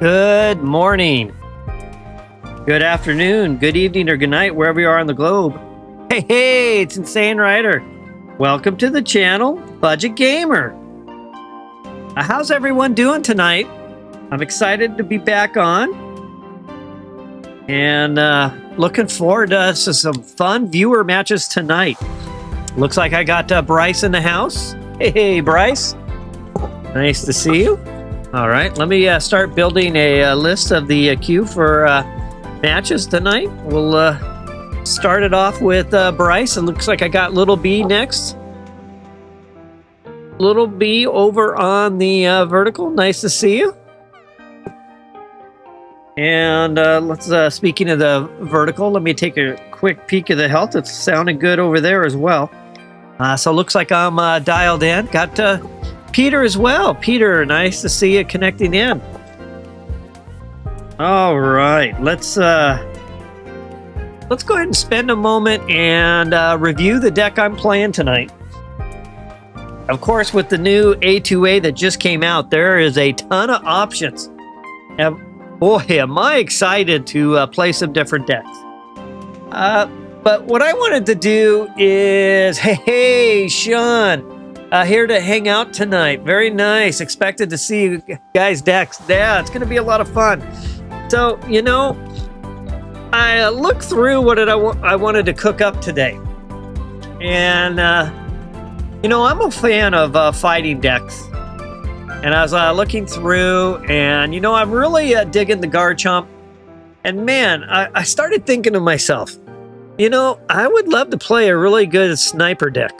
Good morning, good afternoon, good evening, or good night, wherever you are on the globe. Hey, it's Insane Rider. Welcome to the channel, Budget Gamer. How's everyone doing tonight? I'm excited to be back on. And looking forward to some fun viewer matches tonight. Looks like I got Bryce in the house. Hey, Bryce. Nice to see you. All right, let me start building a list of the queue for matches tonight. We'll start it off with Bryce. It looks like I got Little B next. Little B over on the vertical. Nice to see you. And let's, speaking of the vertical, let me take a quick peek of the health. It's sounding good over there as well. So it looks like I'm dialed in. Got Peter as well. Peter, nice to see you connecting in. All right, let's go ahead and spend a moment and review the deck I'm playing tonight. Of course, with the new A2a that just came out, there is a ton of options. And boy, am I excited to play some different decks. But what I wanted to do is, hey, Sean. Here to hang out tonight. Very nice. Expected to see you guys' decks. Yeah, it's going to be a lot of fun. So, you know, I looked through what I wanted to cook up today. And, you know, I'm a fan of fighting decks. And I was looking through, and, you know, I'm really digging the Garchomp. And, man, I started thinking to myself, you know, I would love to play a really good sniper deck.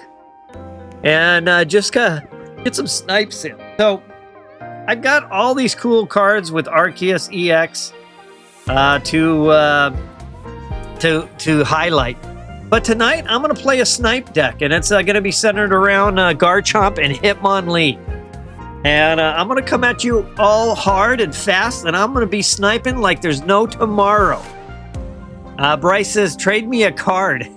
And just get some snipes in. So I got all these cool cards with Arceus EX to highlight. But tonight I'm going to play a snipe deck, and it's going to be centered around Garchomp and Hitmomlee. And I'm going to come at you all hard and fast, and I'm going to be sniping like there's no tomorrow. Bryce says, trade me a card.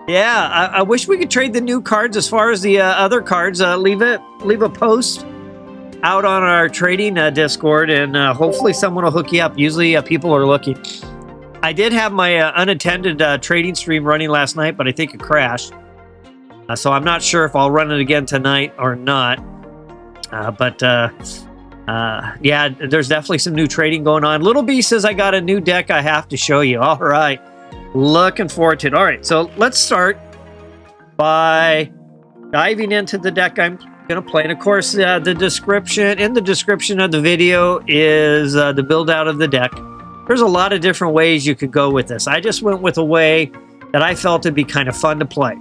Yeah, I wish we could trade the new cards. As far as the other cards, leave a post out on our trading Discord, and hopefully someone will hook you up. Usually people are looking. I did have my unattended trading stream running last night, but I think it crashed. So I'm not sure if I'll run it again tonight or not. Yeah, there's definitely some new trading going on. Little B says, I got a new deck I have to show you. All right. Looking forward to it. All right, so let's start by diving into the deck I'm going to play. And of course, in the description of the video is the build out of the deck. There's a lot of different ways you could go with this. I just went with a way that I felt it'd be kind of fun to play.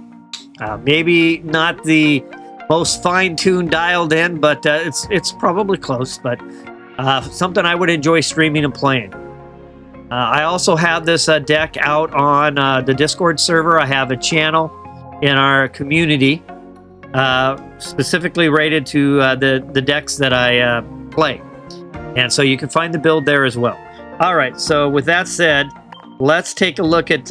Maybe not the most fine-tuned, dialed in, but it's probably close. But something I would enjoy streaming and playing. I also have this deck out on the Discord server. I have a channel in our community specifically rated to the decks that I play. And so you can find the build there as well. All right, so with that said, let's take a look at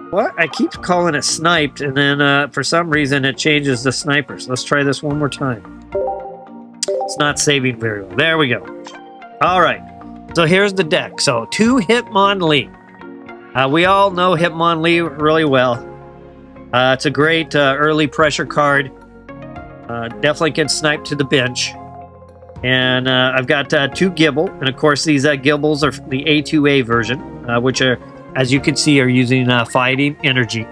what? I keep calling it Sniped, and then for some reason it changes the snipers. Let's try this one more time. It's not saving very well. There we go. All right. So here's the deck. So 2 Hitmomlee. We all know Hitmomlee really well. It's a great early pressure card. Definitely can snipe to the bench. And I've got 2 Gible. And of course, these Gibles are the A2a version, which are, as you can see, are using fighting energy.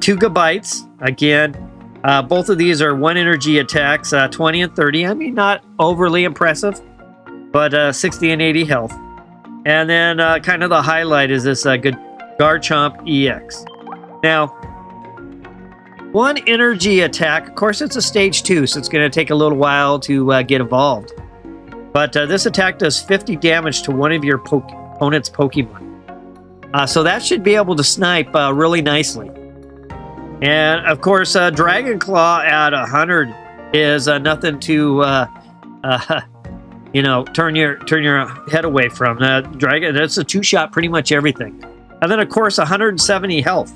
2 Gabites. Again, both of these are 1 energy attacks, 20 and 30. I mean, not overly impressive, but 60 and 80 health. And then kind of the highlight is this good Garchomp EX. Now, 1 energy attack. Of course, it's a stage 2, so it's going to take a little while to get evolved. But this attack does 50 damage to one of your opponent's Pokemon. So that should be able to snipe really nicely. And of course, Dragon Claw at 100 is nothing to, you know, turn your head away from. Dragon, that's a 2-shot pretty much everything. And then of course, 170 health.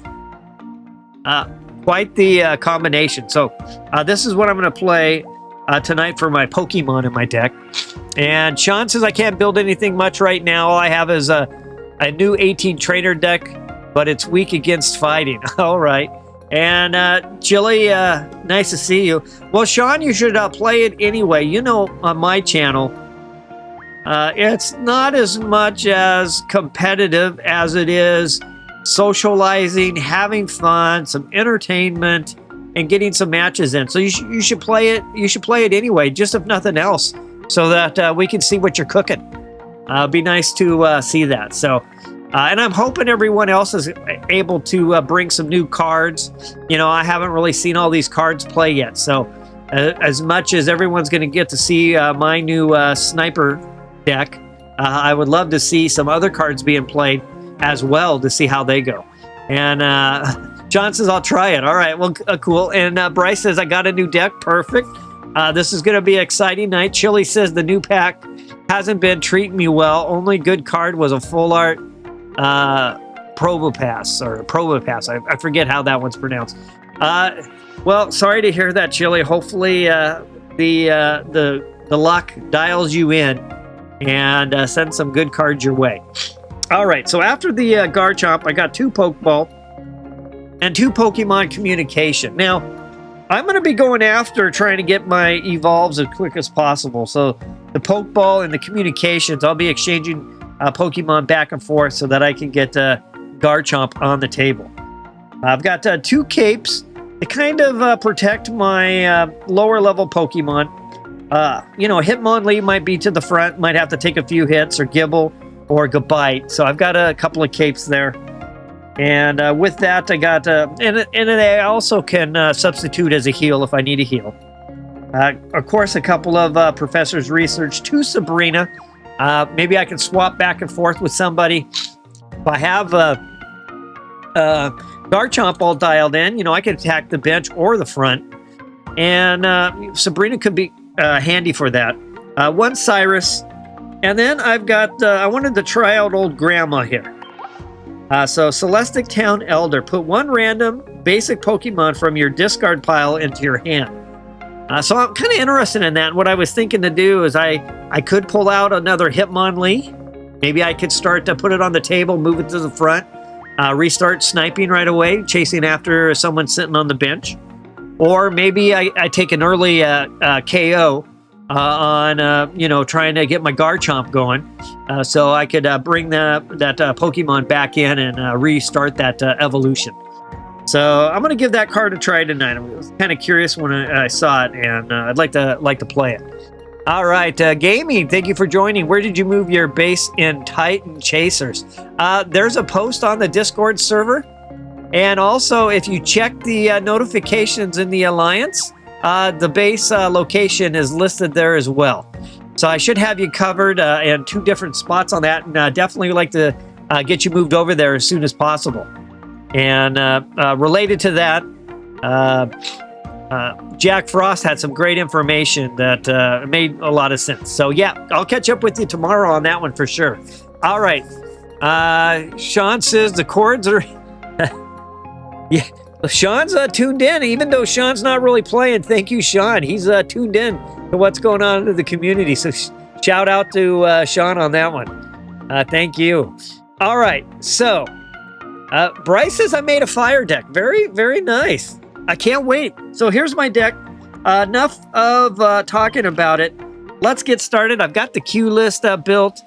Quite the combination. So this is what I'm going to play tonight for my Pokemon in my deck. And Sean says I can't build anything much right now. All I have is a new 18 trainer deck, but it's weak against fighting. All right. And Chili, nice to see you. Well, Sean, you should play it anyway. You know, on my channel, it's not as much as competitive as it is socializing, having fun, some entertainment, and getting some matches in. So you should play it. You should play it anyway, just if nothing else, so that we can see what you're cooking. Be nice to see that. So, and I'm hoping everyone else is able to bring some new cards. You know, I haven't really seen all these cards play yet. So, as much as everyone's going to get to see my new sniper deck, I would love to see some other cards being played as well to see how they go. And John says, I'll try it. All right, well, cool. And Bryce says, I got a new deck. Perfect. This is going to be an exciting night. Chili says, the new pack hasn't been treating me well. Only good card was a full art Probopass, or Probopass. I forget how that one's pronounced. Well, sorry to hear that, Chili. Hopefully the luck dials you in and send some good cards your way. All right, so after the Garchomp, I got 2 Pokeball and 2 Pokemon Communication. Now, I'm going to be going after trying to get my evolves as quick as possible. So the Pokeball and the Communications, I'll be exchanging Pokemon back and forth so that I can get Garchomp on the table. I've got 2 Capes to kind of protect my lower level Pokemon. You know, Hitmomlee might be to the front, might have to take a few hits, or Gible or Gabite. So I've got a couple of Capes there. And with that, I got, and I also can substitute as a heal if I need a heal. Of course, a couple of Professor's Research, 2 Sabrina. Maybe I can swap back and forth with somebody. If I have Garchomp all dialed in, you know, I can attack the bench or the front. And Sabrina could be handy for that. 1 Cyrus. And then I've got, I wanted to try out old Grandma here. So Celestic Town Elder. Put 1 random basic Pokemon from your discard pile into your hand. So I'm kind of interested in that. What I was thinking to do is I could pull out another Hitmonlee. Maybe I could start to put it on the table, move it to the front, restart sniping right away, chasing after someone sitting on the bench. Or maybe I take an early KO on, you know, trying to get my Garchomp going, so I could bring that Pokemon back in and restart that evolution. So I'm going to give that card a try tonight. I was kind of curious when I saw it, and I'd like to play it. All right, Gaming, thank you for joining. Where did you move your base in Titan Chasers? There's a post on the Discord server, and also if you check the notifications in the Alliance, the base location is listed there as well. So I should have you covered in 2 different spots on that, and definitely like to get you moved over there as soon as possible. And related to that, Jack Frost had some great information that made a lot of sense. So yeah, I'll catch up with you tomorrow on that one for sure. All right. Sean says the chords are... yeah. Sean's tuned in, even though Sean's not really playing. Thank you, Sean. He's tuned in to what's going on in the community. So shout out to Sean on that one. Thank you. All right. So Bryce says I made a fire deck. Very, very nice. I can't wait. So here's my deck. Enough of talking about it. Let's get started. I've got the queue list built.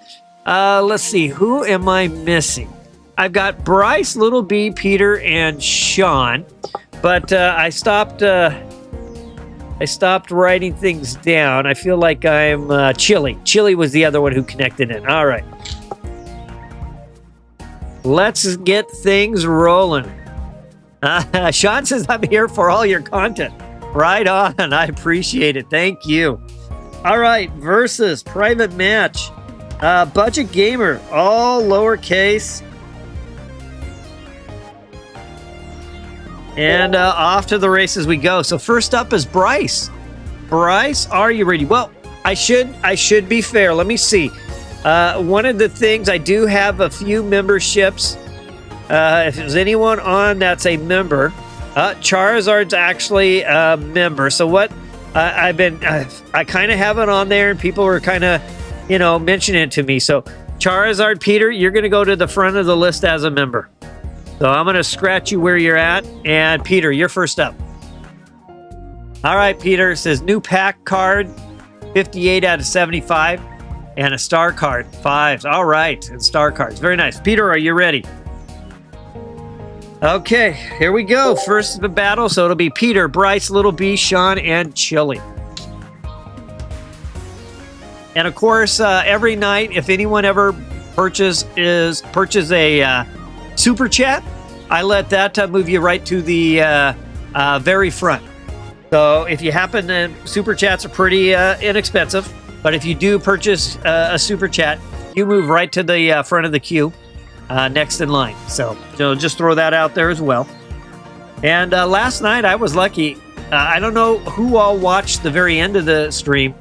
Let's see. Who am I missing? I've got Bryce, Little B, Peter, and Sean, but I stopped writing things down. I feel like I'm Chili. Chili was the other one who connected in. All right. Let's get things rolling. Sean says, I'm here for all your content. Right on. I appreciate it. Thank you. All right. Versus private match. Budget Gamer. All lowercase. And off to the races we go. So first up is Bryce. Bryce, are you ready? Well, I should be fair. Let me see. One of the things, I do have a few memberships. If there's anyone on that's a member, Charizard's actually a member. So what I kind of have it on there, and people were kind of, mentioning it to me. So Charizard, Peter, you're going to go to the front of the list as a member. So I'm going to scratch you where you're at. And Peter, you're first up. All right, Peter says new pack card, 58 out of 75. And a star card, 5s. All right, and star cards. Very nice. Peter, are you ready? Okay, here we go. First of the battle. So it'll be Peter, Bryce, Little B, Sean, and Chili. And of course, every night, if anyone ever purchases a super chat, I let that move you right to the very front. So if you happen to, super chats are pretty inexpensive, but if you do purchase a super chat, you move right to the front of the queue, next in line. So just throw that out there as well. And last night I was lucky. I don't know who all watched the very end of the stream,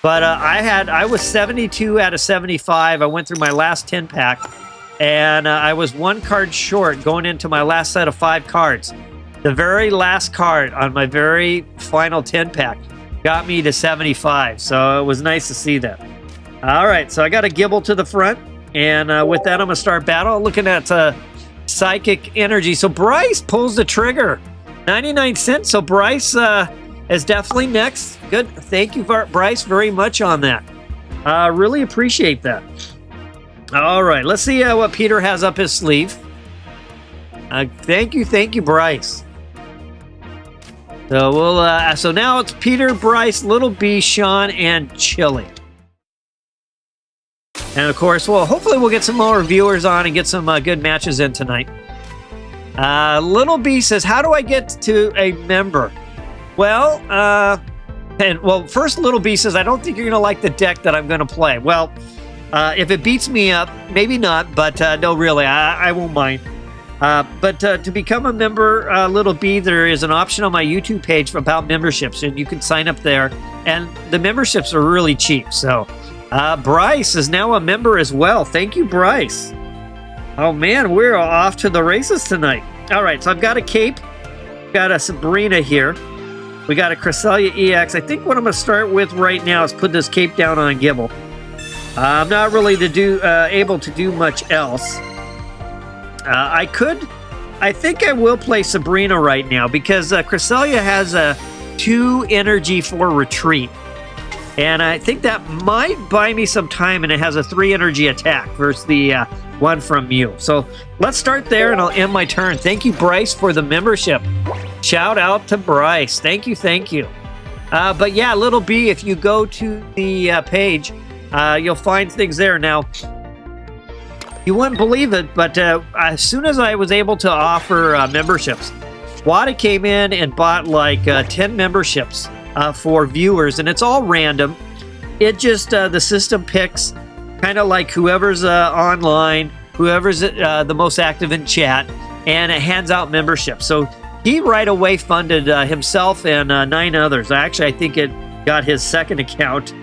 but I was 72 out of 75. I went through my last 10 pack. And I was one card short going into my last set of 5 cards. The very last card on my very final 10 pack got me to 75. So it was nice to see that. All right, so I got a Gible to the front. And with that, I'm going to start battle. Looking at Psychic Energy. So Bryce pulls the trigger. 99 cents. So Bryce is definitely next. Good. Thank you, Bryce, very much on that. Really appreciate that. All right, let's see what Peter has up his sleeve. Thank you, Bryce. So so now it's Peter, Bryce, Little B, Sean, and Chili. And of course, hopefully we'll get some more viewers on and get some good matches in tonight. Little B says, "How do I get to a member?" Well, first Little B says, "I don't think you're gonna like the deck that I'm gonna play." Well. If it beats me up, maybe not, but no, really, I won't mind. But to become a member, Little B, there is an option on my YouTube page about memberships, and you can sign up there. And the memberships are really cheap. So Bryce is now a member as well. Thank you, Bryce. Oh, man, we're off to the races tonight. All right, so I've got a cape. Got a Sabrina here. We got a Cresselia EX. I think what I'm going to start with right now is put this cape down on Gible. I'm not really able to do much else. I think I will play Sabrina right now because Cresselia has a 2 energy for retreat. And I think that might buy me some time, and it has a 3 energy attack versus the one from Mew. So let's start there, and I'll end my turn. Thank you, Bryce, for the membership. Shout out to Bryce. Thank you. But yeah, Little B, if you go to the page, you'll find things there. Now, you wouldn't believe it, but as soon as I was able to offer memberships, Wada came in and bought like 10 memberships for viewers, and it's all random. It just, the system picks kind of like whoever's online, whoever's the most active in chat, and it hands out memberships. So he right away funded himself and 9 others. Actually, I think it got his second account.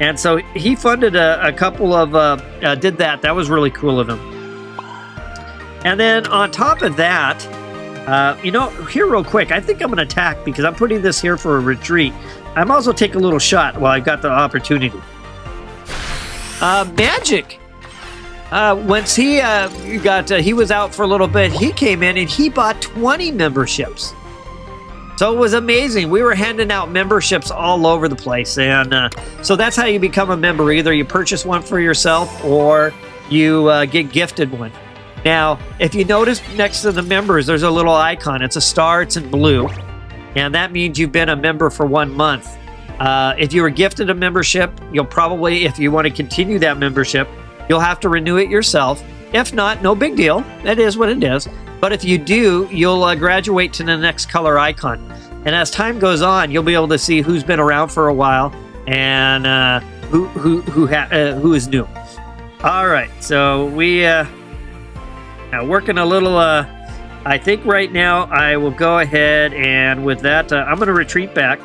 And so he funded a couple of, did that. That was really cool of him. And then on top of that, here real quick, I think I'm going to attack because I'm putting this here for a retreat. I might as well take a little shot while I've got the opportunity. Magic. Once he was out for a little bit, he came in and he bought 20 memberships. So it was amazing. We were handing out memberships all over the place. And so that's how you become a member. Either you purchase one for yourself or you get gifted one. Now, if you notice next to the members, there's a little icon. It's a star, it's in blue, and that means you've been a member for 1 month. If you were gifted a membership, you'll probably, if you want to continue that membership, you'll have to renew it yourself. If not, no big deal. It is what it is. But if you do, you'll graduate to the next color icon. And as time goes on, you'll be able to see who's been around for a while and who is new. All right, so we working a little. I think right now I will go ahead and with that, I'm going to retreat back.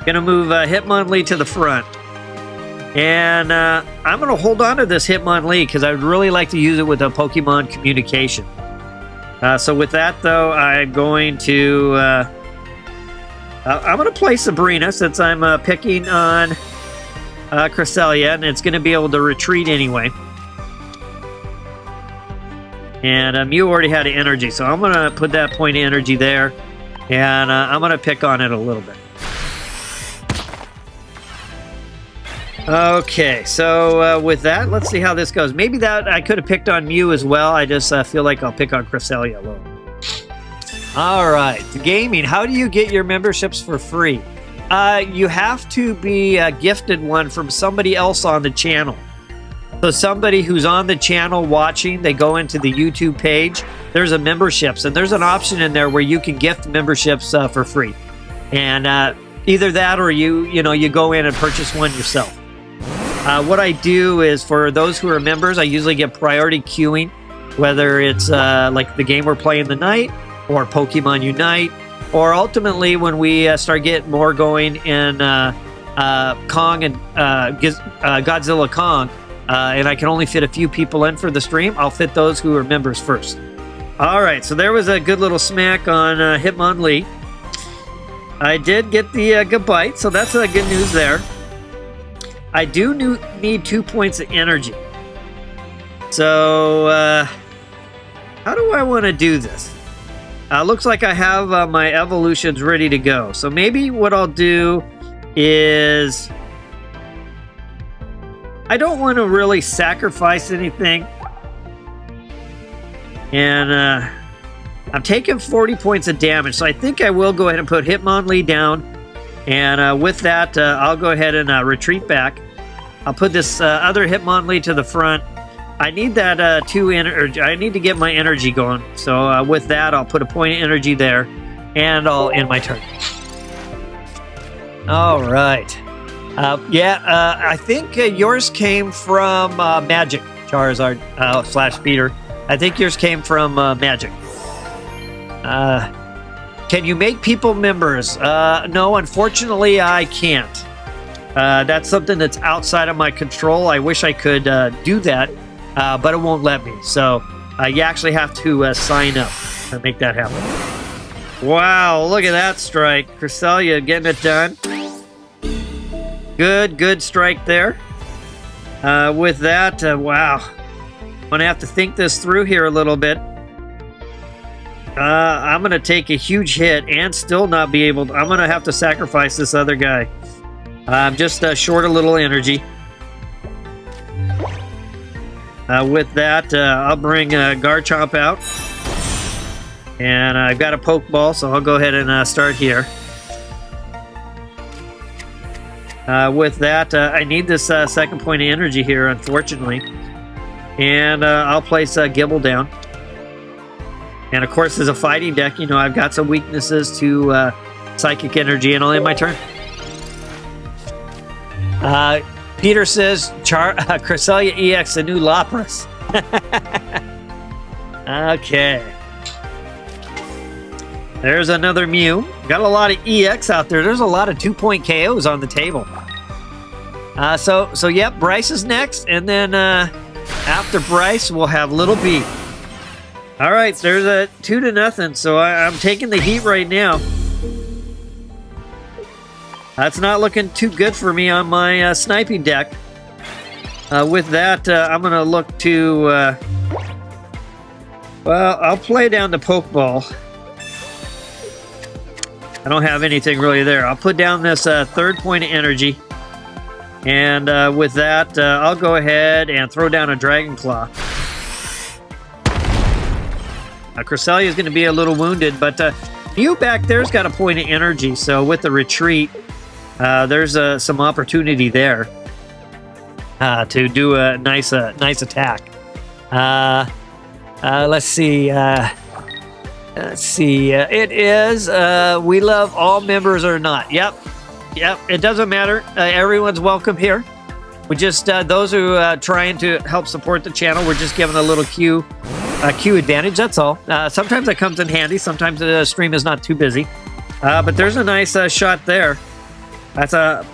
Going to move Hitmomlee to the front. And I'm going to hold on to this Hitmomlee because I would really like to use it with a Pokemon communication. So with that, though, I'm going to play Sabrina since I'm picking on Cresselia, and it's going to be able to retreat anyway. And Mew already had an energy, so I'm going to put that point of energy there, and I'm going to pick on it a little bit. Okay, so with that, let's see how this goes. Maybe that I could have picked on Mew as well. I just feel like I'll pick on Cresselia a little. All right, gaming. How do you get your memberships for free? You have to be gifted one from somebody else on the channel. So somebody who's on the channel watching, they go into the YouTube page. There's a memberships, and there's an option in there where you can gift memberships for free. And either that or you go in and purchase one yourself. What I do is for those who are members, I usually get priority queuing, whether it's like the game we're playing tonight or Pokemon Unite, or ultimately when we start getting more going in Kong and Godzilla Kong, and I can only fit a few people in for the stream, I'll fit those who are members first. All right, so there was a good little smack on Hitmomlee. I did get the Gabite, so that's good news there. I do need 2 points of energy. So, how do I want to do this? Looks like I have my evolutions ready to go. So maybe what I'll do is... I don't want to really sacrifice anything. And I'm taking 40 points of damage. So I think I will go ahead and put Hitmomlee down. And with that, I'll go ahead and retreat back. I'll put this other Hitmomlee to the front. I need that I need to get my energy going. So with that, I'll put a point of energy there, and I'll end my turn. All right. I think yours came from Magic, Charizard / Peter. I think yours came from Magic. Can you make people members? No, unfortunately, I can't. That's something that's outside of my control. I wish I could do that, but it won't let me. So you actually have to sign up to make that happen. Wow, look at that strike. Cresselia getting it done. Good strike there. With that, wow. I'm going to have to think this through here a little bit. I'm going to take a huge hit and still not be able to... I'm going to have to sacrifice this other guy. I'm just short a little energy. With that, I'll bring Garchomp out. And I've got a Pokeball, so I'll go ahead and start here. With that, I need this second point of energy here, unfortunately. And I'll place Gible down. And of course, as a fighting deck, I've got some weaknesses to psychic energy, and I'll end my turn. Peter says, Cresselia EX, the new Lapras. Okay. There's another Mew. Got a lot of EX out there. There's a lot of 2-point KOs on the table. So yep, Bryce is next, and then after Bryce, we'll have Little B. All right, there's a 2-0, so I'm taking the heat right now. That's not looking too good for me on my sniping deck. With that, I'm going to look to... well, I'll play down the Pokeball. I don't have anything really there. I'll put down this third point of energy. And with that, I'll go ahead and throw down a Dragon Claw. Cresselia is going to be a little wounded, but Mew back there's got a point of energy, so with the retreat, there's some opportunity there to do a nice attack. Let's see. It is we love all members or not. Yep. It doesn't matter. Everyone's welcome here. We just those who trying to help support the channel. We're just giving a little queue advantage. That's all. Sometimes that comes in handy. Sometimes the stream is not too busy. But there's a nice shot there. That's a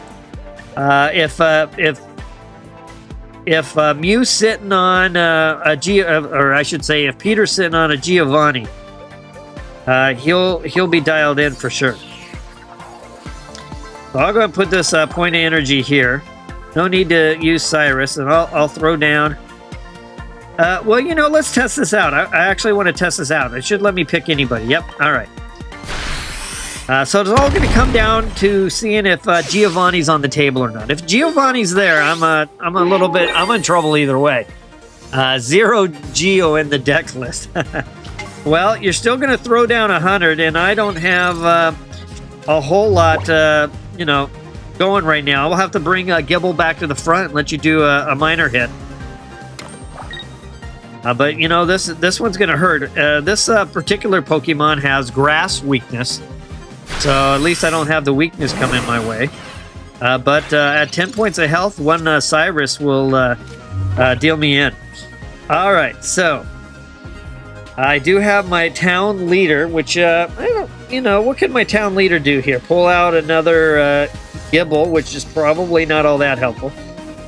if Mew's sitting on or I should say, if Peter's sitting on a Giovanni, he'll be dialed in for sure. So I'll go and put this point of energy here. No need to use Cyrus, and I'll throw down. Well, you know, let's test this out. I actually want to test this out. It should let me pick anybody. Yep. All right. So it's all going to come down to seeing if Giovanni's on the table or not. If Giovanni's there, I'm in trouble either way. 0 Geo in the deck list. Well, you're still going to throw down 100, and I don't have a whole lot, you know, going right now. We'll have to bring Gible back to the front and let you do a minor hit. But you know, this one's going to hurt. This particular Pokemon has grass weakness, so at least I don't have the weakness coming my way. But at 10 points of health, one Cyrus will deal me in. All right, so I do have my town leader, which I don't, you know, what could my town leader do here? Pull out another Gible, which is probably not all that helpful.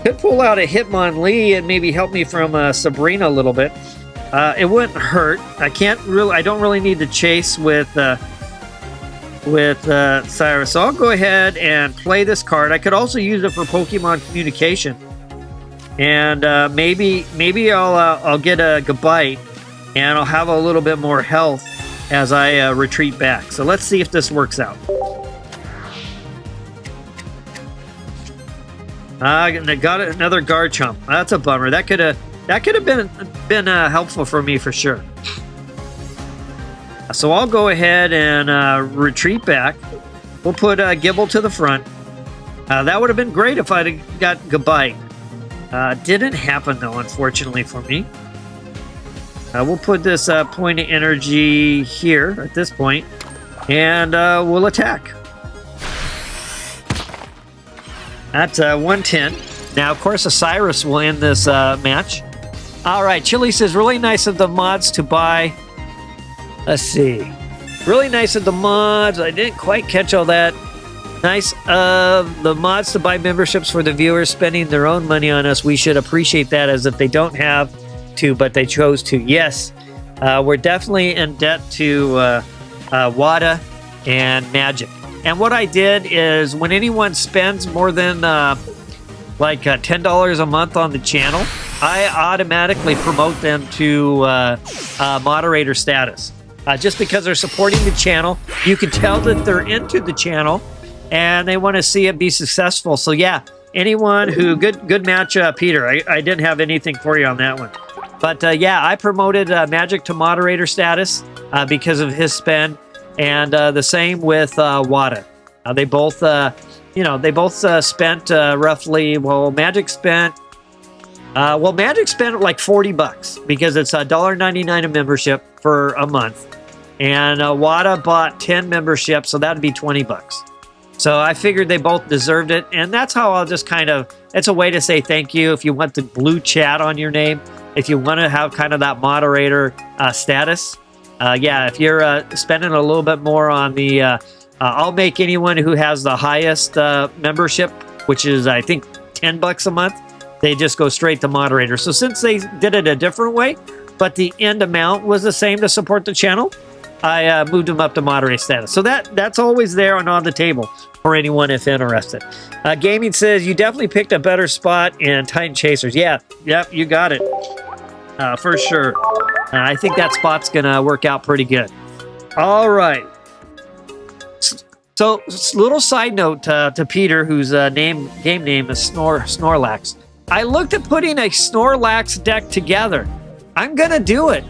Could pull out a Hitmomlee and maybe help me from Sabrina a little bit. It wouldn't hurt. I don't really need to chase with Cyrus. So I'll go ahead and play this card. I could also use it for Pokemon communication, and maybe I'll get a Gabite, and I'll have a little bit more health as I retreat back. So let's see if this works out. I got another Garchomp. That's a bummer. That could have been helpful for me for sure. So I'll go ahead and retreat back. We'll put Gible to the front. That would have been great if I'd got Gabite. Didn't happen though, unfortunately for me. We'll put this point of energy here at this point, and we'll attack. That's 110. Now, of course, a Cyrus will end this match. All right, Chili says, really nice of the mods to buy. Let's see. Really nice of the mods. I didn't quite catch all that. Nice of the mods to buy memberships for the viewers spending their own money on us. We should appreciate that, as if they don't have to, but they chose to. Yes, we're definitely in debt to WADA and Magic. And what I did is, when anyone spends more than like $10 a month on the channel, I automatically promote them to moderator status. Just because they're supporting the channel, you can tell that they're into the channel and they want to see it be successful. So yeah, anyone who good match, Peter. I didn't have anything for you on that one, but yeah, I promoted Magic to moderator status because of his spend. And the same with WADA. They both, spent roughly. Well, Magic spent like $40 because it's $1.99 a membership for a month, and WADA bought 10 memberships, so that'd be $20. So I figured they both deserved it, and that's how I'll just kind of. It's a way to say thank you. If you want the blue chat on your name, if you want to have kind of that moderator status. Yeah, if you're spending a little bit more on the, I'll make anyone who has the highest membership, which is I think $10 a month, they just go straight to moderator. So since they did it a different way, but the end amount was the same to support the channel, I moved them up to moderator status. So that's always there and on the table for anyone if interested. Gaming says, you definitely picked a better spot in Titan Chasers. Yeah, yep, you got it. For sure. I think that spot's going to work out pretty good. All right. So, little side note to Peter, whose game name is Snorlax. I looked at putting a Snorlax deck together. I'm going to do it.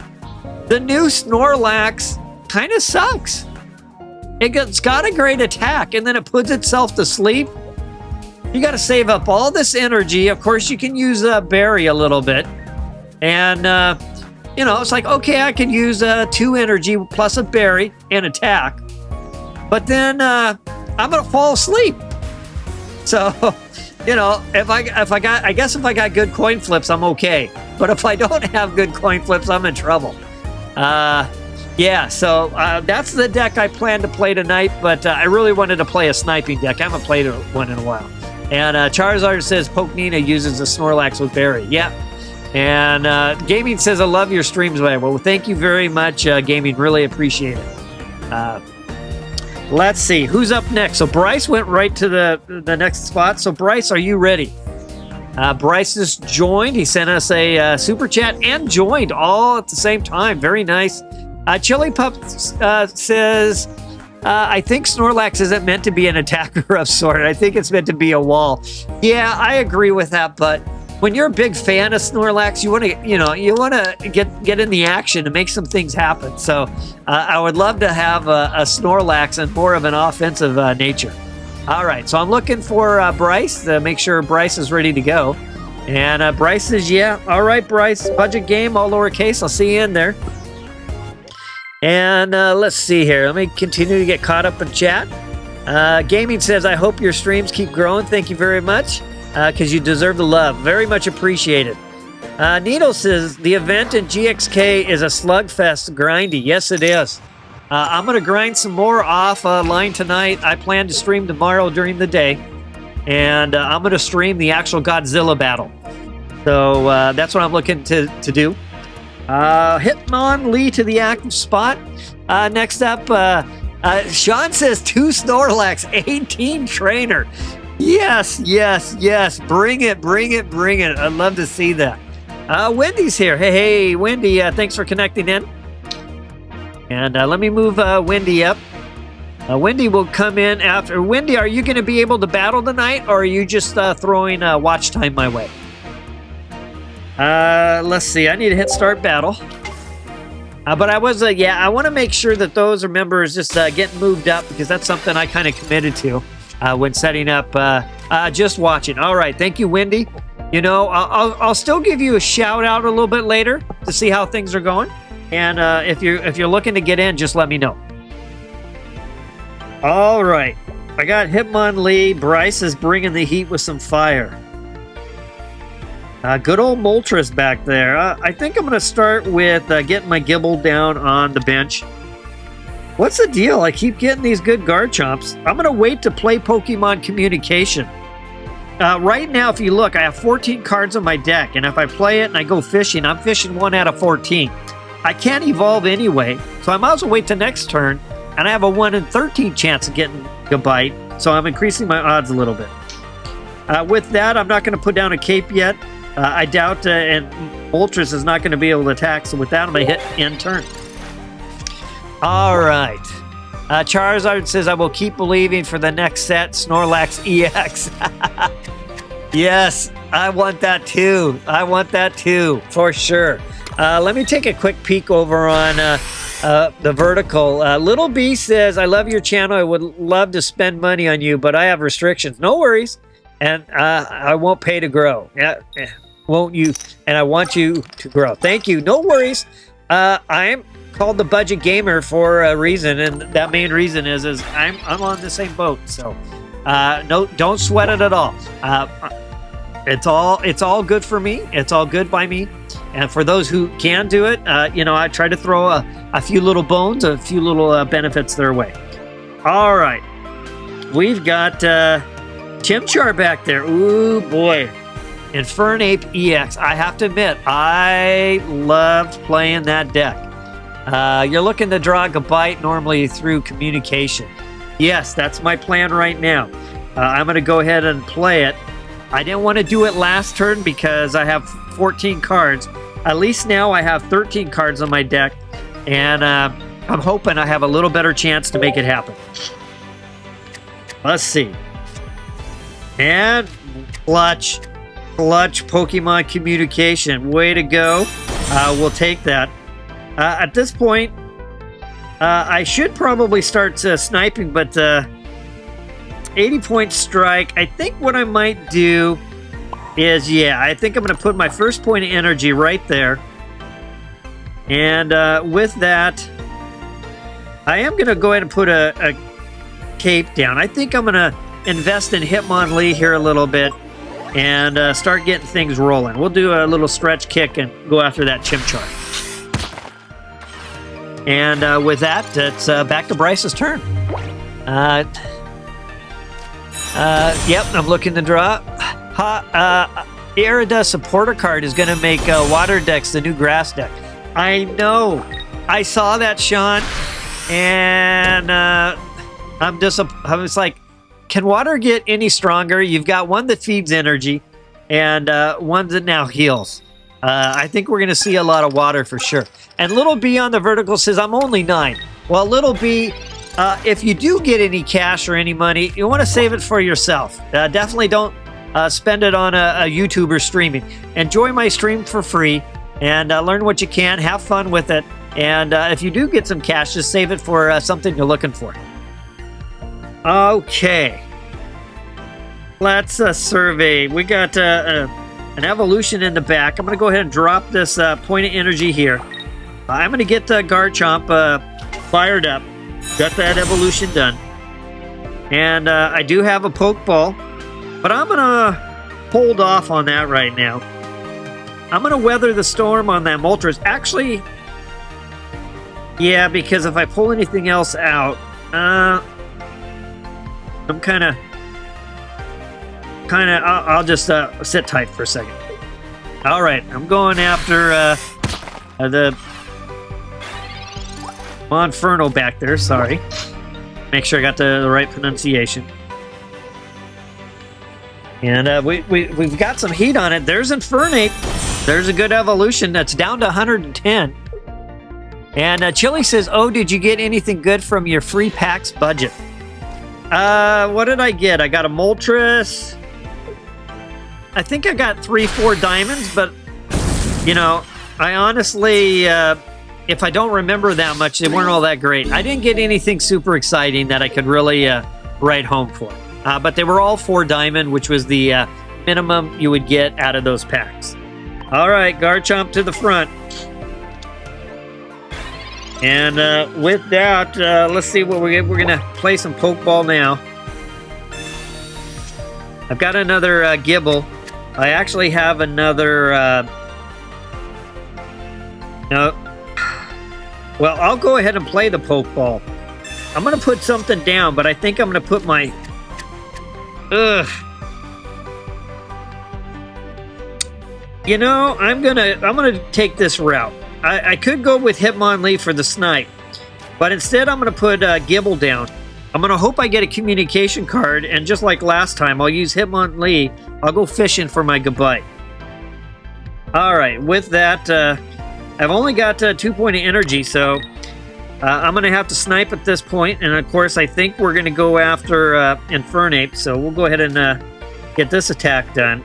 the new Snorlax kind of sucks. It's got a great attack, and then it puts itself to sleep. You got to save up all this energy. Of course, you can use Berry a little bit. And, you know, it's like, okay, I can use 2 energy plus a Berry and attack. But then I'm going to fall asleep. So, you know, I guess if I got good coin flips, I'm okay. But if I don't have good coin flips, I'm in trouble. Yeah, so that's the deck I plan to play tonight, but I really wanted to play a sniping deck. I haven't played one in a while. And Charizard says Pokenina uses a Snorlax with Berry. Yeah. And Gaming says, I love your streams. Well, thank you very much, Gaming. Really appreciate it. Let's see. Who's up next? So Bryce went right to the next spot. So Bryce, are you ready? Bryce has joined. He sent us a super chat and joined all at the same time. Very nice. Chili Pup says, I think Snorlax isn't meant to be an attacker of sort. I think it's meant to be a wall. Yeah, I agree with that. But when you're a big fan of Snorlax, you want to get in the action and make some things happen. So I would love to have a Snorlax and more of an offensive nature. All right, so I'm looking for Bryce to make sure Bryce is ready to go. And Bryce says, yeah, all right, Bryce, budget game, all lowercase. I'll see you in there. And let's see here. Let me continue to get caught up in chat. Gaming says, I hope your streams keep growing. Thank you very much, because you deserve the love. Very much appreciated. Needle says, the event in GXK is a slugfest grindy. Yes, it is. I'm going to grind some more offline tonight. I plan to stream tomorrow during the day. And I'm going to stream the actual Godzilla battle. So that's what I'm looking to do. Hitmomlee to the active spot. Next up, Sean says 2 Snorlax, 18 trainer. Yes, yes, yes. Bring it, bring it, bring it. I'd love to see that. Wendy's here. Hey, Wendy, thanks for connecting in. And let me move Wendy up. Wendy will come in after. Wendy, are you going to be able to battle tonight, or are you just throwing watch time my way? Let's see. I need to hit start battle. But I was, I want to make sure that those members just get moved up, because that's something I kind of committed to when setting up just watching. All right. Thank you, Wendy. You know, I'll still give you a shout out a little bit later to see how things are going. And if you're looking to get in, just let me know. All right. I got Hitmomlee. Bryce is bringing the heat with some fire. Good old Moltres back there. I think I'm going to start with getting my Gible down on the bench. What's the deal? I keep getting these good Garchomps. I'm going to wait to play Pokemon Communication. Right now, if you look, I have 14 cards on my deck. And if I play it and I go fishing, I'm fishing 1 out of 14. I can't evolve anyway, so I might as well wait till next turn. And I have a 1 in 13 chance of getting Gabite. So I'm increasing my odds a little bit. With that, I'm not going to put down a cape yet. I doubt, and Moltres is not going to be able to attack, so with that, I'm going to hit end turn. All right. Charizard says, I will keep believing for the next set, Snorlax EX. Yes, I want that too. I want that too, for sure. Let me take a quick peek over on the vertical. Little B says, I love your channel. I would love to spend money on you, but I have restrictions. No worries. And I won't pay to grow. Won't you? And I want you to grow. Thank you. No worries. I'm called the Budget Gamer for a reason, and that main reason is I'm on the same boat. So no, don't sweat it at all. It's all good for me. It's all good by me. And for those who can do it, I try to throw a few little bones, a few little benefits their way. All right, we've got Chimchar back there. Ooh, boy. Infernape EX. I have to admit, I loved playing that deck. You're looking to draw a Gabite normally through communication. Yes, that's my plan right now. I'm going to go ahead and play it. I didn't want to do it last turn because I have 14 cards. At least now I have 13 cards on my deck. And I'm hoping I have a little better chance to make it happen. Let's see. And clutch Pokemon Communication. Way to go. We'll take that. At this point, I should probably start sniping, but 80-point strike. I think what I might do is, yeah, I think I'm going to put my first point of energy right there. And with that, I am going to go ahead and put a cape down. I think I'm going to invest in Hitmonlee here a little bit and start getting things rolling. We'll do a little stretch kick and go after that Chimchar. And with that, it's back to Bryce's turn. Yep, I'm looking to draw. Irida supporter card is going to make Water Decks the new grass deck. I know. I saw that, Sean. And I was like, can water get any stronger? You've got one that feeds energy and one that now heals. I think we're going to see a lot of water for sure. And Little B on the vertical says, I'm only 9. Well, Little B, if you do get any cash or any money, you want to save it for yourself. Definitely don't spend it on a YouTuber streaming. Enjoy my stream for free and learn what you can. Have fun with it. And if you do get some cash, just save it for something you're looking for. Okay. Let's survey. We got an evolution in the back. I'm going to go ahead and drop this point of energy here. I'm going to get the Garchomp fired up. Got that evolution done. And I do have a Pokeball, but I'm going to hold off on that right now. I'm going to weather the storm on that Moltres. Actually, yeah, because if I pull anything else out, I'm I'll just sit tight for a second. All right, I'm going after the Monferno back there. Sorry. Make sure I got the right pronunciation. And we've got some heat on it. There's Infernape. There's a good evolution. That's down to 110. And Chili says, oh, did you get anything good from your free packs budget? What did I get? I got a Moltres. I think I got 3-4 diamonds, but, you know, I honestly, if I don't remember that much, they weren't all that great. I didn't get anything super exciting that I could really write home for. But they were all 4 diamond, which was the minimum you would get out of those packs. All right, Garchomp to the front. And with that, let's see what we get. We're going to play some Pokeball now. I've got another Gible. I actually have another... no. Well, I'll go ahead and play the Pokeball. I'm going to put something down, but I think I'm going to put my... You know, I'm gonna take this route. I could go with Hitmonlee for the Snipe, but instead I'm going to put Gible down. I'm going to hope I get a communication card, and just like last time, I'll use Hitmonlee. I'll go fishing for my Gabite. All right, with that, I've only got 2 point of energy, so I'm going to have to snipe at this point, and of course I think we're going to go after Infernape, so we'll go ahead and get this attack done.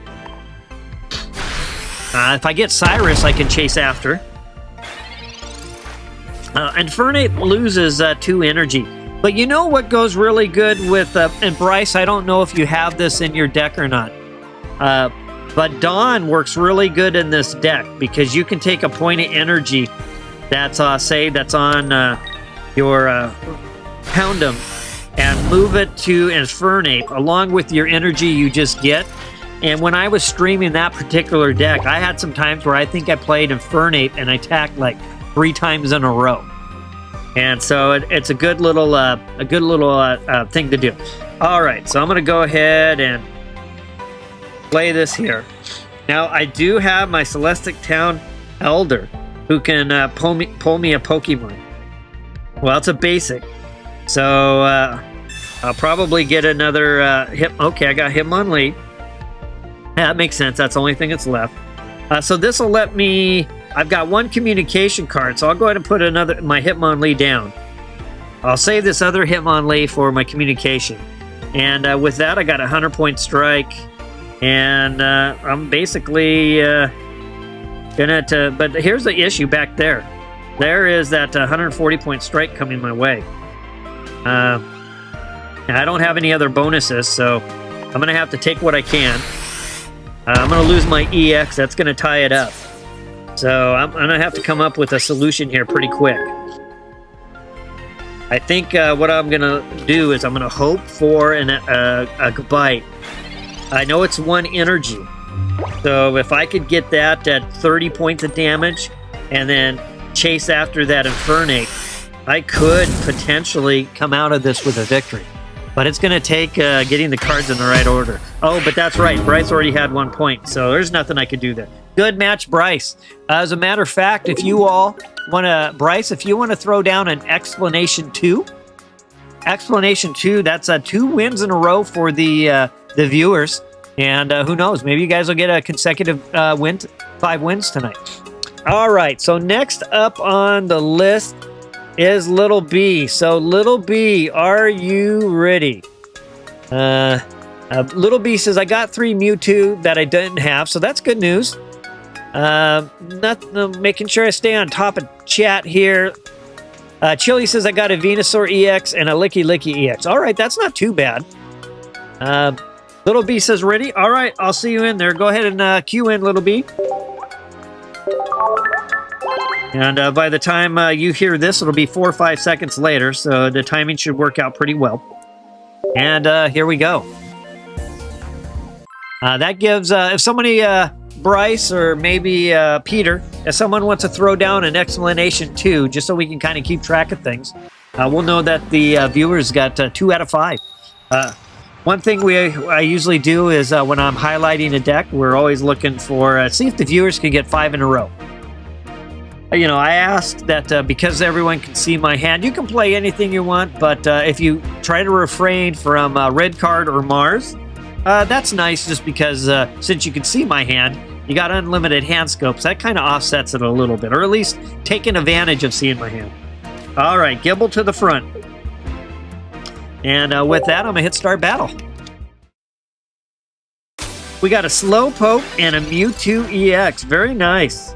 If I get Cyrus, I can chase after. Infernape loses 2 energy. But you know what goes really good with... and Bryce, I don't know if you have this in your deck or not. But Dawn works really good in this deck because you can take a point of energy that's, say, that's on your Houndoom and move it to Infernape along with your energy you just get. And when I was streaming that particular deck, I had some times where I think I played Infernape and I attacked like 3 times in a row. And so it's a good little thing to do. All right, so I'm going to go ahead and play this here. Now, I do have my Celestic Town Elder who can pull me a Pokemon. Well, it's a basic. So I'll probably get another Okay, I got Hitmonlee. That makes sense. That's the only thing that's left. So this will let me... I've got 1 communication card, so I'll go ahead and put my Hitmonlee down. I'll save this other Hitmonlee for my communication. And with that, I got a 100-point strike. And I'm basically gonna... But here's the issue back there. there is that 140-point strike coming my way. I don't have any other bonuses, so I'm going to have to take what I can. I'm going to lose my EX. That's going to tie it up. So I'm going to have to come up with a solution here pretty quick. I think what I'm going to do is I'm going to hope for a Gabite. I know it's 1 energy. So if I could get that at 30 points of damage and then chase after that Infernape, I could potentially come out of this with a victory. But it's going to take getting the cards in the right order. Oh, but that's right. Bryce already had 1 point, so there's nothing I could do there. Good match, Bryce. As a matter of fact, if you all want to, Bryce, if you want to throw down an Explanation 2, that's 2 wins in a row for the viewers. And who knows, maybe you guys will get a consecutive 5 wins tonight. All right, so next up on the list is Little B. So Little B, are you ready? Little B says, I got 3 Mewtwo that I didn't have, so that's good news. Making sure I stay on top of chat here. Chili says, I got a Venusaur EX and a Licky Licky EX. All right, that's not too bad. Little B says, ready? All right, I'll see you in there. Go ahead and queue in, Little B. And by the time you hear this, it'll be 4 or 5 seconds later, so the timing should work out pretty well. And here we go. That gives, if somebody, Bryce or maybe Peter, if someone wants to throw down an Explanation 2, just so we can kind of keep track of things, we'll know that the viewers got 2 out of 5. One thing I usually do is when I'm highlighting a deck, we're always looking for, see if the viewers can get 5 in a row. You know, I asked that because everyone can see my hand, you can play anything you want, but if you try to refrain from red card or Mars, that's nice just because since you can see my hand, you got unlimited hand scopes. That kind of offsets it a little bit, or at least taking advantage of seeing my hand. All right, Gible to the front. And with that, I'm going to hit start battle. We got a Slowpoke and a Mewtwo EX. Very nice.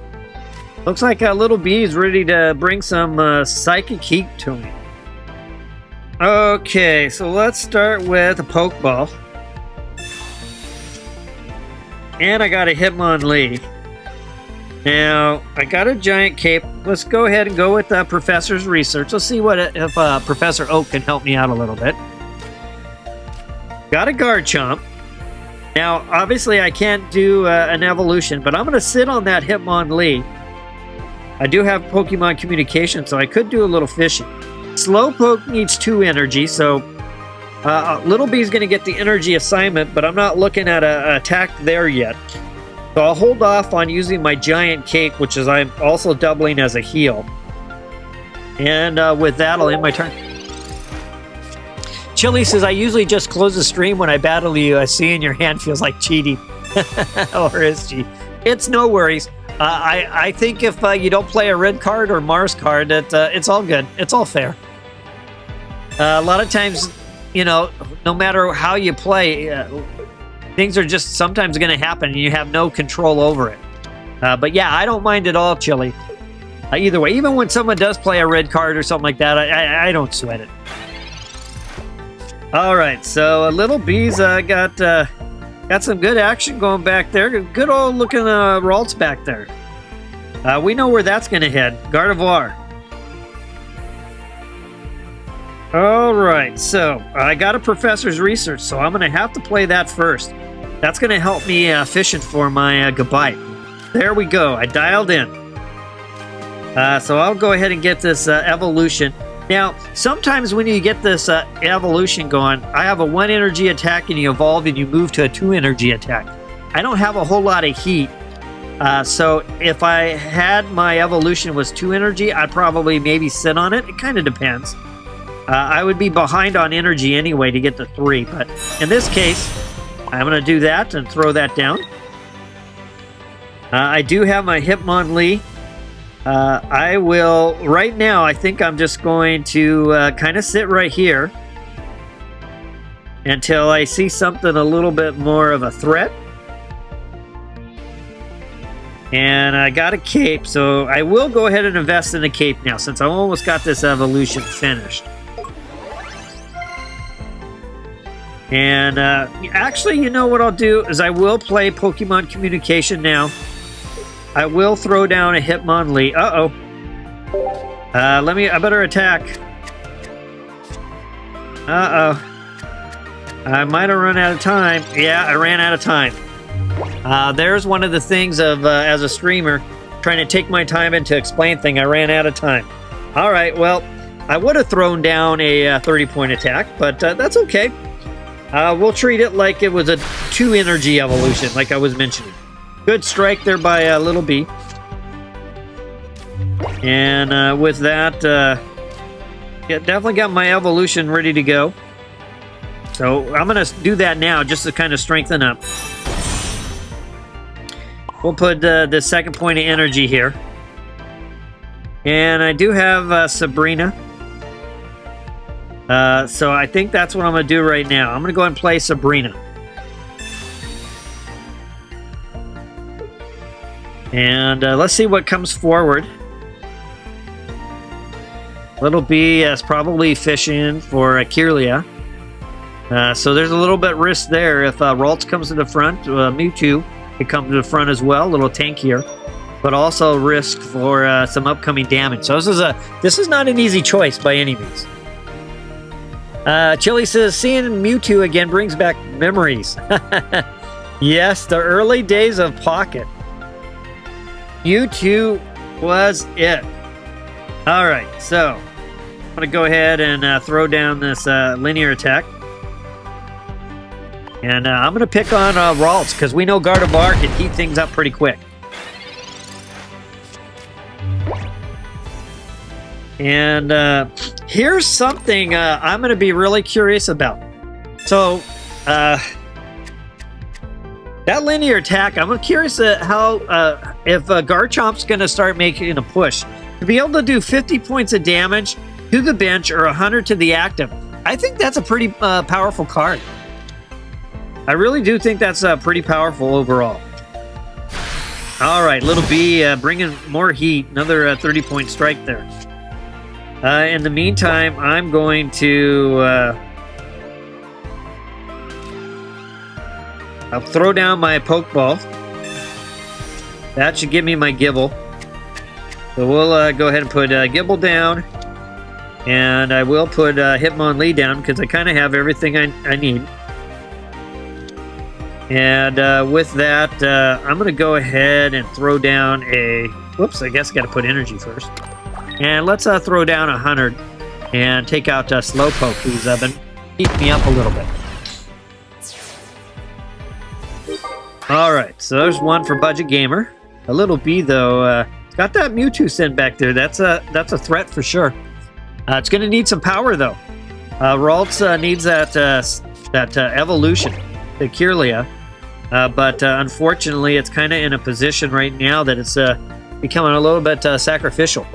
Looks like Little B is ready to bring some Psychic Heat to me. Okay, so let's start with a Pokeball. And I got a Hitmonlee. Now, I got a Giant Cape. Let's go ahead and go with Professor's Research. Let's see what if Professor Oak can help me out a little bit. Got a Garchomp. Now, obviously, I can't do an evolution, but I'm going to sit on that Hitmonlee. I do have Pokemon Communication, so I could do a little fishing. Slowpoke needs 2 energy, so Little B is going to get the energy assignment, but I'm not looking at an attack there yet. So I'll hold off on using my Giant Cape, which is I'm also doubling as a heal. And with that, I'll end my turn. Chili says, I usually just close the stream when I battle you. Seeing your hand feels like cheating. Or is she? It's no worries. I think if you don't play a red card or Mars card, it's all good. It's all fair. A lot of times, you know, no matter how you play, things are just sometimes going to happen and you have no control over it. But yeah, I don't mind at all, Chili. Either way, even when someone does play a red card or something like that, I don't sweat it. All right, so Little B's got some good action going back there. Good old looking Ralts back there. We know where that's going to head. Gardevoir. All right, so I got a Professor's Research, so I'm going to have to play that first. That's going to help me fishing for my Gabite. There we go. I dialed in. So I'll go ahead and get this evolution. Now, sometimes when you get this evolution going, I have a 1 energy attack and you evolve and you move to a 2 energy attack. I don't have a whole lot of heat. So if I had my evolution was 2 energy, I'd probably maybe sit on it. It kind of depends. I would be behind on energy anyway to get to 3. But in this case, I'm going to do that and throw that down. I do have my Hitmonlee. I will, right now, I think I'm just going to kind of sit right here until I see something a little bit more of a threat. And I got a cape, so I will go ahead and invest in a cape now, since I almost got this evolution finished. And actually, you know what I'll do is I will play Pokemon Communication now. I will throw down a Hitmonlee. Uh-oh. I better attack. Uh-oh. I might have run out of time. Yeah, I ran out of time. There's one of the things of, as a streamer, trying to take my time and to explain things. I ran out of time. All right, well, I would have thrown down a 30-point attack, but that's okay. We'll treat it like it was a 2-energy evolution, like I was mentioning. Good strike there by Little B. And with that, yeah, definitely got my evolution ready to go. So I'm going to do that now just to kind of strengthen up. We'll put the second point of energy here. And I do have Sabrina. So I think that's what I'm going to do right now. I'm going to go ahead and play Sabrina. And let's see what comes forward. Little B is probably fishing for Kirlia. So there's a little bit risk there. If Ralts comes to the front, Mewtwo could come to the front as well, a little tankier. But also risk for some upcoming damage. So this is not an easy choice by any means. Chili says, seeing Mewtwo again brings back memories. Yes, the early days of Pocket. Mewtwo was it. Alright, so I'm going to go ahead and throw down this linear attack. And I'm going to pick on Ralts, because we know Gardevoir can heat things up pretty quick. And here's something I'm going to be really curious about. So, that linear attack, I'm curious how if Garchomp's going to start making a push. To be able to do 50 points of damage to the bench or 100 to the active, I think that's a pretty powerful card. I really do think that's pretty powerful overall. All right, Little B bringing more heat. Another 30-point strike there. In the meantime, I'm going to I'll throw down my Pokeball. That should give me my Gible. So we'll go ahead and put Gible down. And I will put Hitmonlee down because I kind of have everything I need. And with that, I'm going to go ahead and throw down a... Whoops, I guess I got to put energy first. And let's throw down 100 and take out Slowpoke, who's been heating me up a little bit. All right, so there's one for Budget Gamer. A Little B, though, got that Mewtwo sent back there. That's a threat for sure. It's going to need some power, though. Ralts needs that evolution, the Kirlia. But unfortunately, it's kind of in a position right now that it's becoming a little bit sacrificial.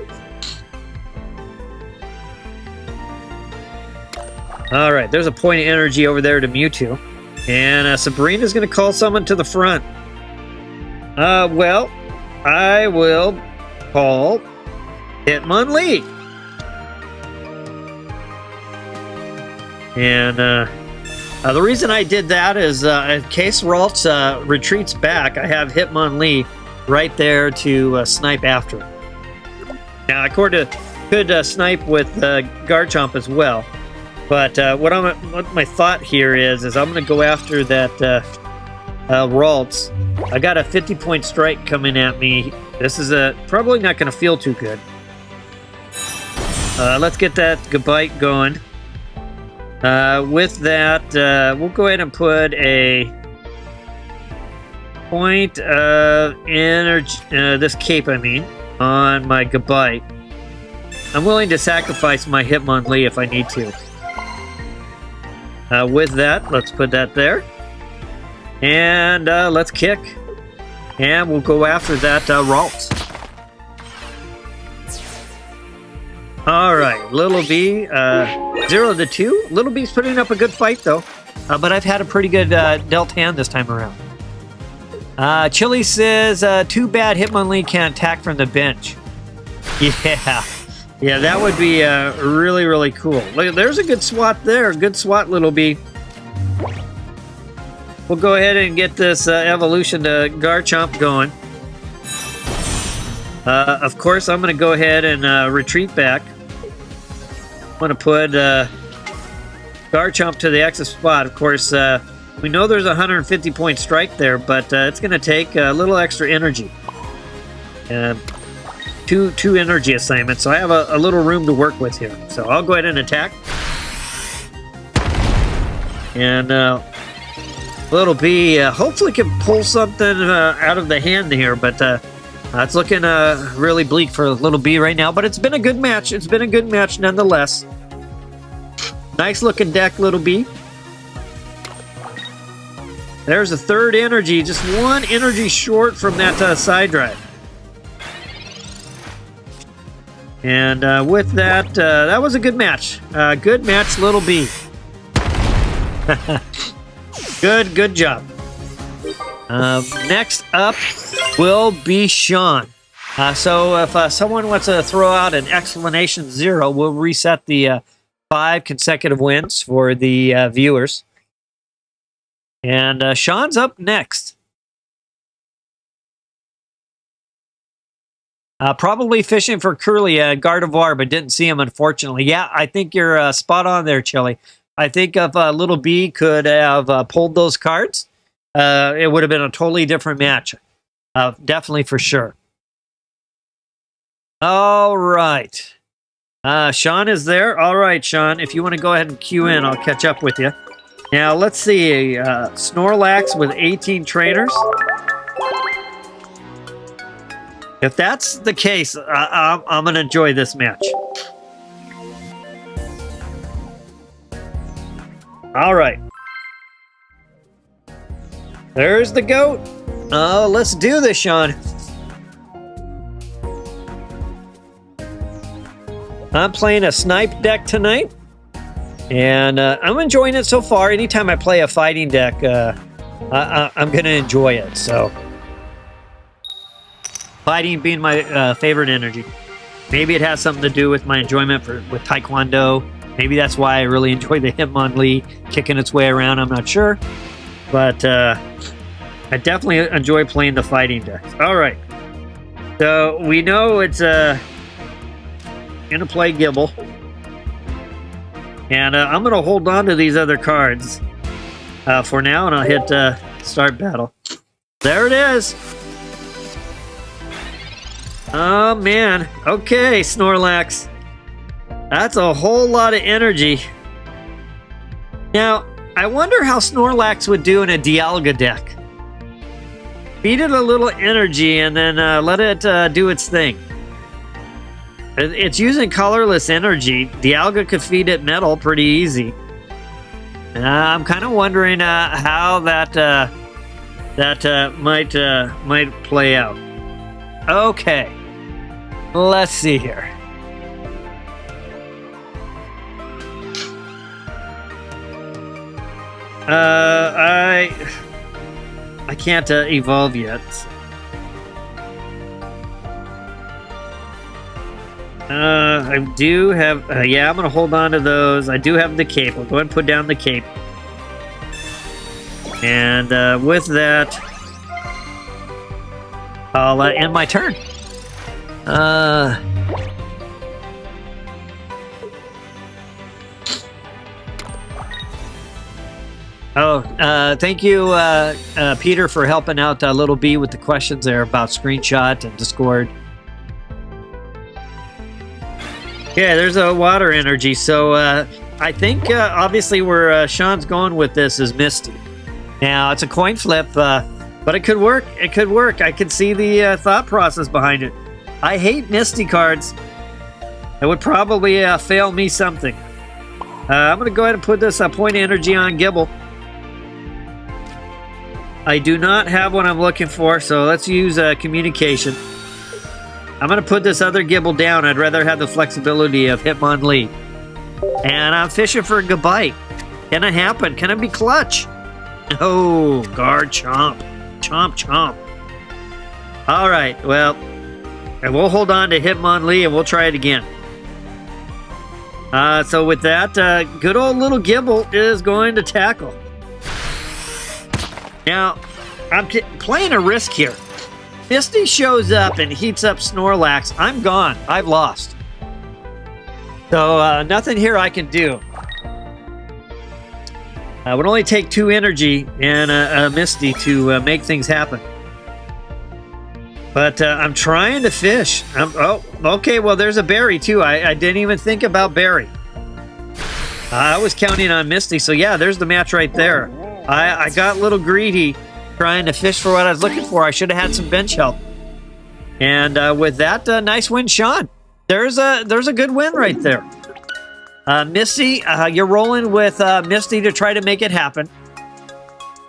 All right, there's a point of energy over there to Mewtwo. And Sabrina's going to call someone to the front. Well, I will call Hitmonlee. And the reason I did that is in case Ralts retreats back, I have Hitmonlee right there to snipe after it. Now, I could snipe with Garchomp as well. But what my thought here is I'm going to go after that Ralts. I got a 50-point strike coming at me. This is probably not going to feel too good. Let's get that Gabite going. With that, we'll go ahead and put a point of energy, this cape, I mean, on my Gabite. I'm willing to sacrifice my Hitmonlee if I need to. With that, let's put that there. And let's kick. And we'll go after that Ralts. All right, Little B, 0-2. Little B's putting up a good fight, though. But I've had a pretty good dealt hand this time around. Chili says, too bad Hitmomlee can't attack from the bench. Yeah. Yeah, that would be really, really cool. Look, there's a good swat there. Good swat, Little B. We'll go ahead and get this evolution to Garchomp going. Of course, I'm going to go ahead and retreat back. I'm going to put Garchomp to the exit spot. Of course, we know there's a 150-point strike there, but it's going to take a little extra energy. Two energy assignments, so I have a little room to work with here. So I'll go ahead and attack. And Little B hopefully can pull something out of the hand here, but it's looking really bleak for Little B right now. But it's been a good match. It's been a good match nonetheless. Nice looking deck, Little B. There's a third energy, just one energy short from that side drive. And with that, that was a good match. Good match, Little B. Good job. Next up will be Sean. So if someone wants to throw out an explanation 0, we'll reset the 5 consecutive wins for the viewers. And Sean's up next. Probably fishing for Curly Gardevoir, but didn't see him, unfortunately. Yeah, I think you're spot on there, Chili. I think if Little B could have pulled those cards, it would have been a totally different match. Definitely for sure. All right. Sean is there. All right, Sean, if you want to go ahead and queue in, I'll catch up with you. Now, let's see. Snorlax with 18 trainers. If that's the case, I'm going to enjoy this match. All right. There's the goat. Oh, let's do this, Sean. I'm playing a Snipe deck tonight, and I'm enjoying it so far. Anytime I play a fighting deck, I'm going to enjoy it, so... Fighting being my favorite energy. Maybe it has something to do with my enjoyment with Taekwondo. Maybe that's why I really enjoy the Hitmonlee kicking its way around. I'm not sure. But I definitely enjoy playing the fighting decks. All right. So we know it's going to play Gible. And I'm going to hold on to these other cards for now. And I'll hit start battle. There it is. Oh, man. Okay, Snorlax. That's a whole lot of energy. Now, I wonder how Snorlax would do in a Dialga deck. Feed it a little energy and then let it do its thing. It's using colorless energy. Dialga could feed it metal pretty easy. I'm kind of wondering how that might play out. Okay. Let's see here. I can't evolve yet. I do have... yeah, I'm going to hold on to those. I do have the cape. I'll go ahead and put down the cape. And with that, I'll end my turn. Thank you, Peter, for helping out Little B with the questions there about Screenshot and Discord. Yeah, there's a water energy. So I think obviously where Sean's going with this is Misty. Now, it's a coin flip, but it could work. It could work. I could see the thought process behind it. I hate Misty cards. It would probably fail me something. I'm going to go ahead and put this point energy on Gible. I do not have what I'm looking for, so let's use communication. I'm going to put this other Gible down. I'd rather have the flexibility of Hitmonlee. And I'm fishing for a Gabite. Can it happen? Can it be clutch? Oh, Garchomp. Chomp, chomp. All right, well, and we'll hold on to Hitmomlee and we'll try it again. So with that, good old little Gible is going to tackle. Now, I'm playing a risk here. Misty shows up and heats up Snorlax. I'm gone. I've lost. So nothing here I can do. It would only take 2 energy and a Misty to make things happen. But I'm trying to fish. Oh, okay, well, there's a berry, too. I didn't even think about berry. I was counting on Misty, so yeah, there's the match right there. I got a little greedy trying to fish for what I was looking for. I should have had some bench help. And with that, nice win, Sean. There's a good win right there. Misty, you're rolling with Misty to try to make it happen.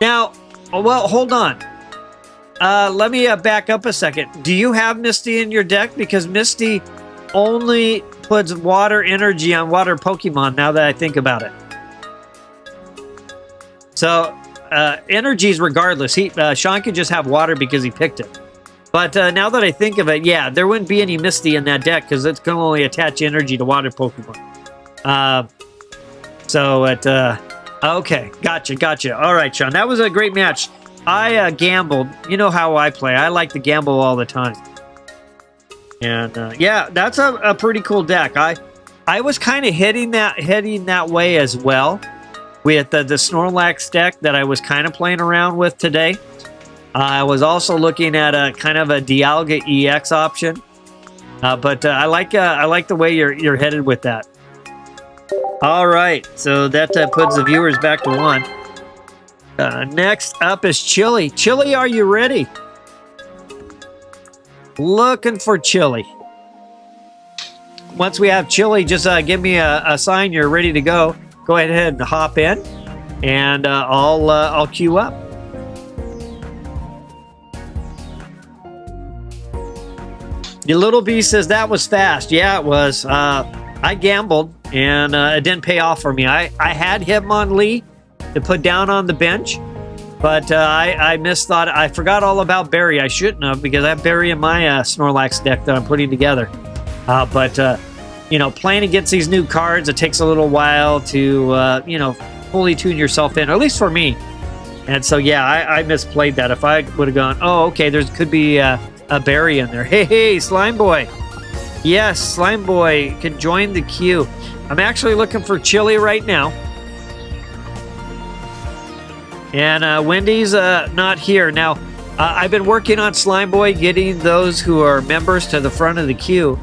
Now, well, hold on. Let me back up a second. Do you have Misty in your deck? Because Misty only puts water energy on water Pokemon, now that I think about it. So, energies regardless. Sean could just have water because he picked it. But now that I think of it, yeah, there wouldn't be any Misty in that deck because it's going to only attach energy to water Pokemon. Okay, gotcha. All right, Sean, that was a great match. I gambled. You know how I play. I like to gamble all the time. And yeah, that's a pretty cool deck. I was kind of heading that way as well with the Snorlax deck that I was kind of playing around with today. I was also looking at a kind of a Dialga EX option, but I like the way you're headed with that. All right, so that puts the viewers back to 1. Next up is Chili. Chili, are you ready? Looking for Chili. Once we have Chili, just give me a sign you're ready to go. Go ahead and hop in, and I'll queue up. Your little bee says that was fast. Yeah, it was. I gambled, and it didn't pay off for me. I had Hitmomlee to put down on the bench, but I misthought. I forgot all about Berry. I shouldn't have, because I have Berry in my Snorlax deck that I'm putting together. But you know, playing against these new cards, it takes a little while to you know, fully tune yourself in, or at least for me. And so yeah, I misplayed that. If I would have gone, oh, okay, there could be a Berry in there. Hey, Slime Boy. Yes, Slime Boy can join the queue. I'm actually looking for Chili right now. And Wendy's not here. Now, I've been working on Slime Boy, getting those who are members to the front of the queue.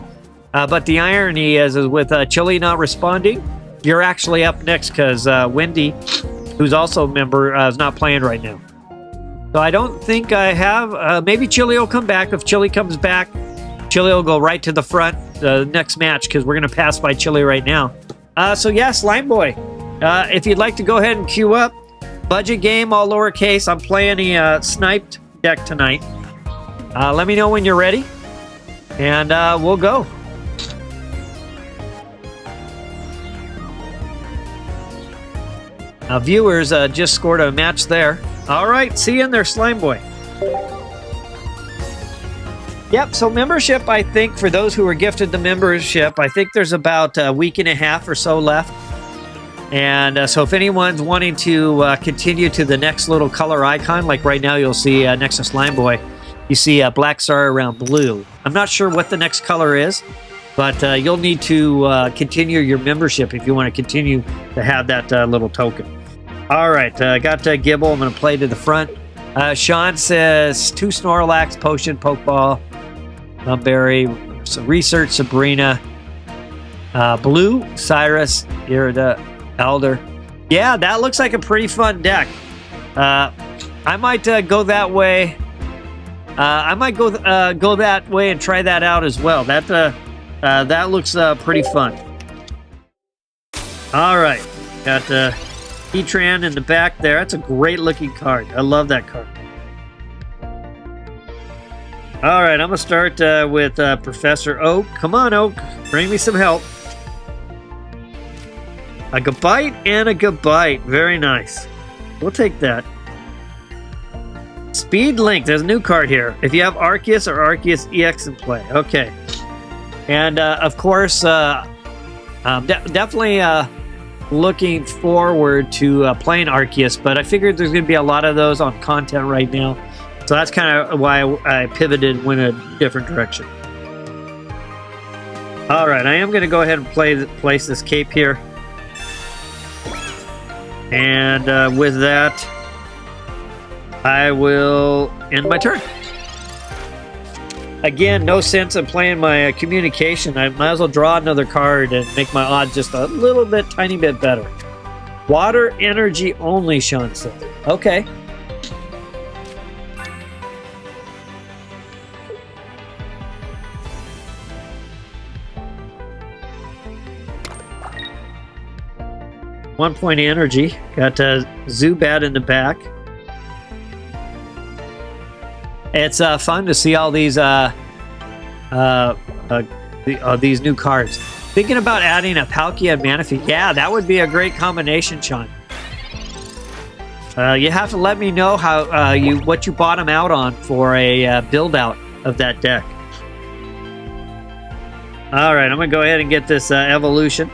But the irony is with Chili not responding, you're actually up next because Wendy, who's also a member, is not playing right now. So I don't think I have. Maybe Chili will come back. If Chili comes back, Chili will go right to the front the next match, because we're going to pass by Chili right now. So yeah, Slime Boy, if you'd like to go ahead and queue up, budget game, all lowercase. I'm playing a Sniped deck tonight. Let me know when you're ready, and we'll go. Viewers just scored a match there. All right, see you in there, Slime Boy. Yep, so membership, I think, for those who were gifted the membership, I think there's about a week and a half or so left. And so if anyone's wanting to continue to the next little color icon, like right now you'll see next to Slime Boy, you see a black star around blue. I'm not sure what the next color is, but you'll need to continue your membership if you want to continue to have that little token. All right, got Gible. I'm going to play to the front. Sean says 2 Snorlax, Potion, Pokeball, Berry, some Research, Sabrina, Blue, Cyrus, Irida, Elder. Yeah, that looks like a pretty fun deck. I might go that way. I might go that way and try that out as well. That looks pretty fun. All right, got Etran in the back there. That's a great looking card. I love that card. All right, I'm going to start with Professor Oak. Come on, Oak. Bring me some help. A Gabite and a Gabite. Very nice. We'll take that. Speed Link. There's a new card here. If you have Arceus or Arceus EX in play. Okay. And of course, definitely looking forward to playing Arceus, but I figured there's going to be a lot of those on content right now. So that's kind of why I pivoted, went a different direction. All right, I am going to go ahead and place this cape here. And with that, I will end my turn. Again, no sense in playing my communication. I might as well draw another card and make my odds just a little bit, tiny bit better. Water energy only, Sean said. Okay. One point energy. Got Zubat in the back. It's fun to see all these these new cards. Thinking about adding a Palkia and Manaphy. Yeah, that would be a great combination, Sean. You have to let me know how what you bottom out on for a build out of that deck. All right, I'm gonna go ahead and get this evolution,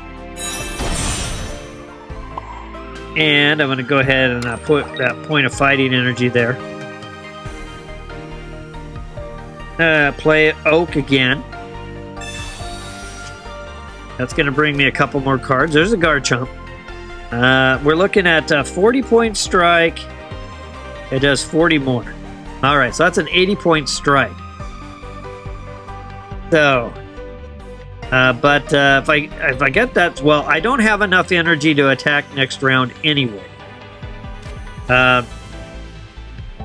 and I'm gonna go ahead and put that point of fighting energy there. Play Oak again. That's going to bring me a couple more cards. There's a Garchomp. We're looking at 40-point strike. It does 40 more. All right, so that's an 80-point strike. So, but if I get that, well, I don't have enough energy to attack next round anyway. I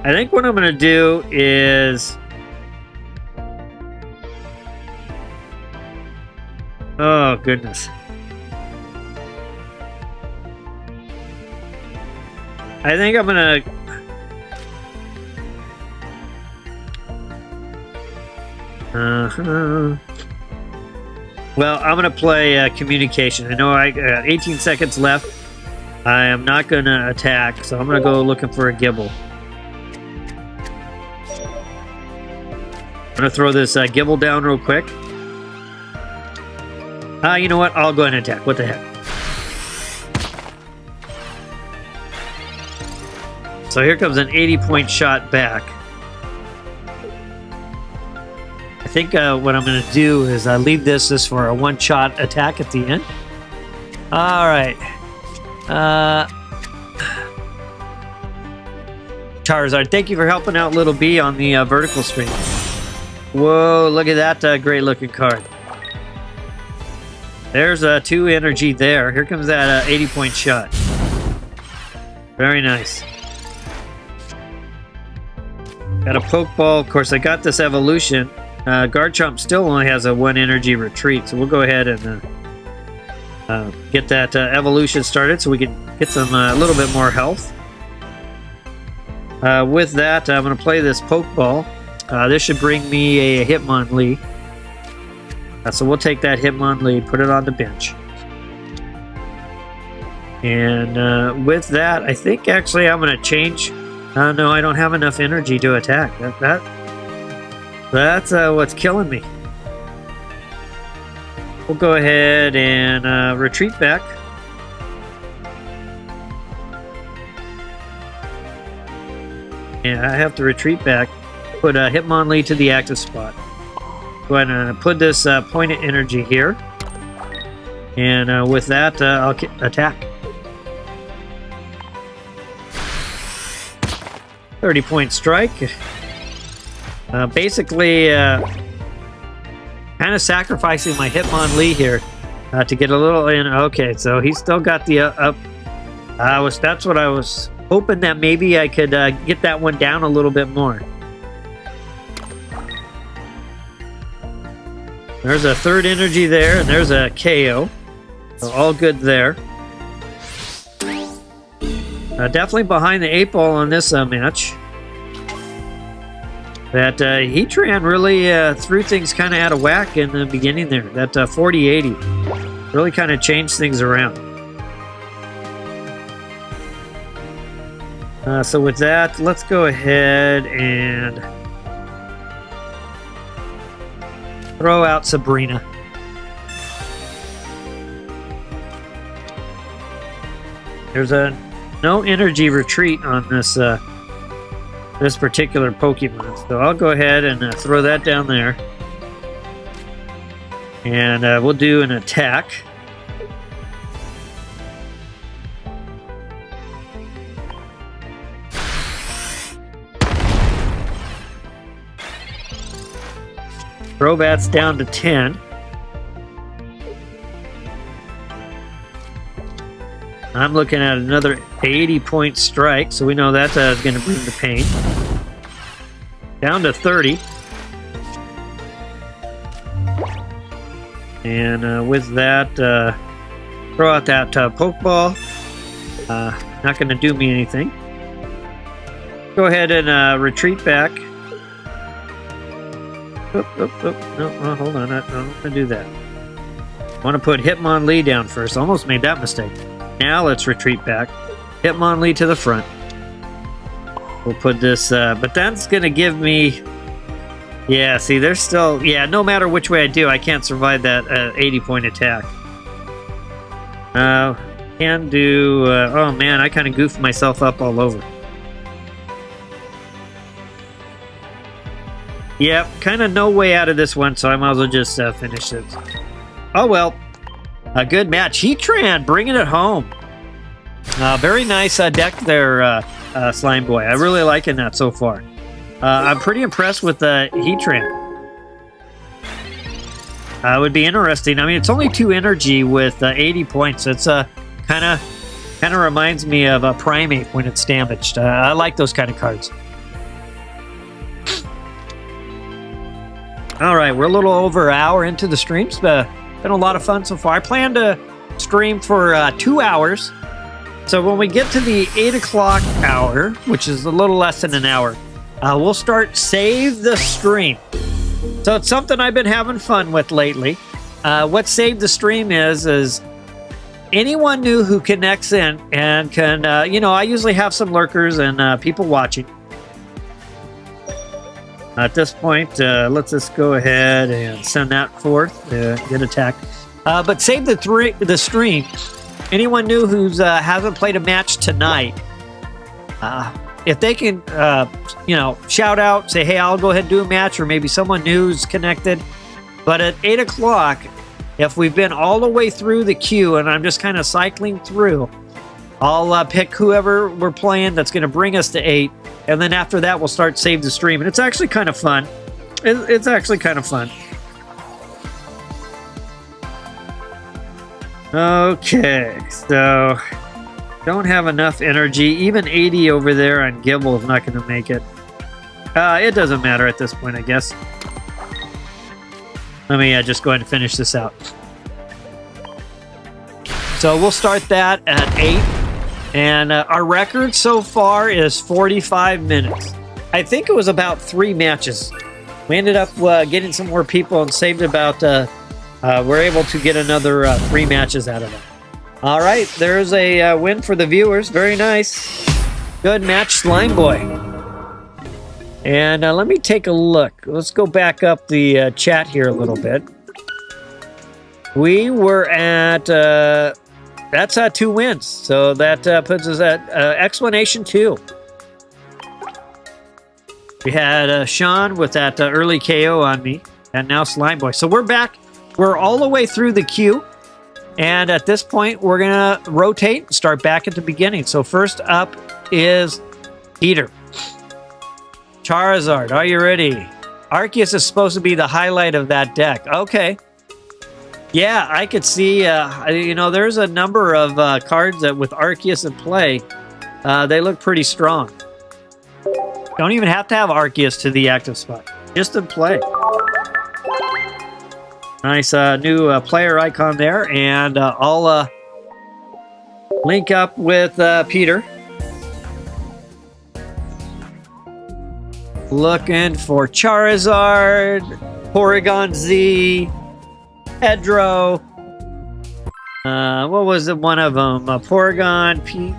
think what I'm going to do is. Oh, goodness. I think I'm going to... Well, I'm going to play communication. I know I got 18 seconds left. I am not going to attack, so I'm going to go looking for a Gible. I'm going to throw this Gible down real quick. You know what? I'll go ahead and attack. What the heck? So here comes an 80-point shot back. I think what I'm going to do is leave this for a one-shot attack at the end. All right. Charizard, thank you for helping out Little B on the vertical stream. Whoa, look at that great-looking card. There's 2 energy there. Here comes that 80-point shot. Very nice. Got a Pokeball. Of course, I got this evolution. Garchomp still only has a 1 energy retreat, so we'll go ahead and get that evolution started so we can get some a little bit more health. With that, I'm going to play this Pokeball. This should bring me a Hitmonlee. So we'll take that Hitmonlee, put it on the bench. And with that, I think actually I'm going to change. No, I don't have enough energy to attack. That's what's killing me. We'll go ahead and retreat back. And I have to retreat back. Put a Hitmonlee to the active spot. Go ahead and put this point of energy here. And with that, I'll attack. 30-point strike. Basically, kind of sacrificing my Hitmonlee here to get a little in. Okay, so he's still got the up. That's what I was hoping, that maybe I could get that one down a little bit more. There's a 3rd energy there, and there's a KO. So all good there. Definitely behind the 8 ball on this match. That Heatran really threw things kind of out of whack in the beginning there. That 40-80 really kind of changed things around. So with that, let's go ahead and throw out Sabrina. There's no energy retreat on this this particular Pokemon, so I'll go ahead and throw that down there, and we'll do an attack. Crobat's down to 10. I'm looking at another 80-point strike, so we know that's going to bring the pain. Down to 30. And with that, throw out that Pokeball. Not going to do me anything. Go ahead and retreat back. No, hold on. I'm going to do that. I want to put Hitmomlee down first. Almost made that mistake. Now let's retreat back. Hitmomlee to the front. We'll put this, but that's going to give me... Yeah, see, there's still... Yeah, no matter which way I do, I can't survive that 80-point attack. Can do... oh, man, I kind of goofed myself up all over. Yep, kind of no way out of this one, so I might as well just finish it. Oh, well. A good match. Heatran bringing it home. Very nice deck there, Slime Boy. I'm really liking that so far. I'm pretty impressed with Heatran. It would be interesting. I mean, it's only 2 energy with 80 points. It's kind of reminds me of a Primate when it's damaged. I like those kind of cards. All right, we're a little over an hour into the stream. It's been a lot of fun so far. I plan to stream for 2 hours. So when we get to the 8 o'clock hour, which is a little less than an hour, we'll start Save the Stream. So it's something I've been having fun with lately. What Save the Stream is anyone new who connects in and can, I usually have some lurkers and people watching. At this point, let's just go ahead and send that forth, get attacked. But save the stream. Anyone new who hasn't played a match tonight, if they can, shout out, say, hey, I'll go ahead and do a match, or maybe someone new's connected. But at 8 o'clock, if we've been all the way through the queue and I'm just kind of cycling through, I'll pick whoever we're playing that's going to bring us to 8. And then after that, we'll start Save the Stream. And it's actually kind of fun. It's actually kind of fun. Okay, so don't have enough energy. Even 80 over there on Gible is not going to make it. It doesn't matter at this point, I guess. Let me just go ahead and finish this out. So we'll start that at 8. And our record so far is 45 minutes. I think it was about 3 matches. We ended up getting some more people and saved about... we're able to get another 3 matches out of it. All right, there's a win for the viewers. Very nice. Good match, Slime Boy. And let me take a look. Let's go back up the chat here a little bit. We were at... that's 2 wins. So that puts us at Explanation 2. We had Sean with that early KO on me. And now Slime Boy. So we're back. We're all the way through the queue. And at this point, we're going to rotate and start back at the beginning. So first up is Peter. Charizard, are you ready? Arceus is supposed to be the highlight of that deck. Okay. Yeah, I could see, there's a number of cards that with Arceus in play, they look pretty strong. Don't even have to have Arceus to the active spot. Just in play. Nice new player icon there, and I'll link up with Peter. Looking for Charizard, Porygon Z, Hedro. What was it? One of them? Porygon P.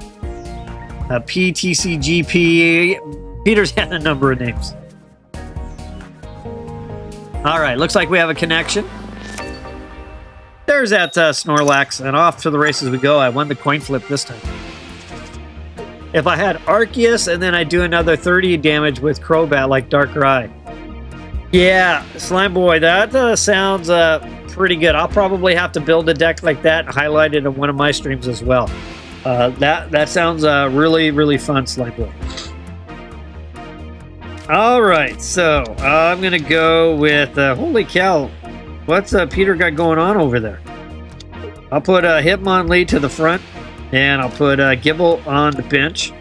PTCGP. Peter's had a number of names. All right, looks like we have a connection. There's that Snorlax, and off to the races we go. I won the coin flip this time. If I had Arceus, and then I do another 30 damage with Crobat like Darker Eye. Yeah, Slime Boy, that sounds pretty good. I'll probably have to build a deck like that and highlight it in one of my streams as well. That sounds really, really fun, Slime Boy. All right, so I'm going to go with... holy cow, what's Peter got going on over there? I'll put Hitmomlee to the front, and I'll put Gible on the bench.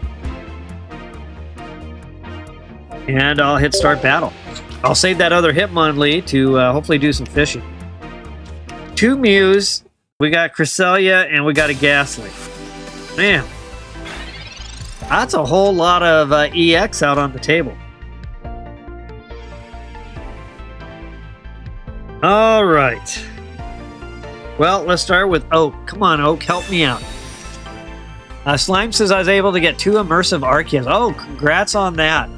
And I'll hit start battle. I'll save that other Hitmomlee to hopefully do some fishing. 2 Mews, we got Cresselia, and we got a Ghastly. Man, that's a whole lot of EX out on the table. All right. Well, let's start with Oak. Come on, Oak, help me out. Slime says I was able to get 2 immersive Arceus. Oh, congrats on that.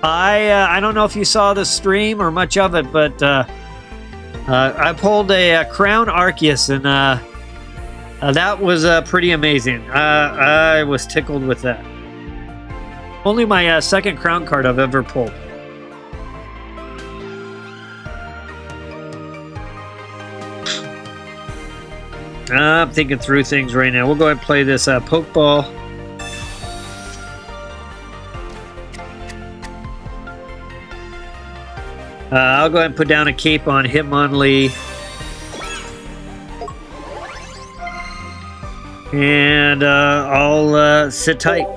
I don't know if you saw the stream or much of it, but I pulled a Crown Arceus, and that was pretty amazing. I was tickled with that. Only my second Crown card I've ever pulled. I'm thinking through things right now. We'll go ahead and play this Pokeball. I'll go ahead and put down a cape on Hitmonlee. And I'll sit tight.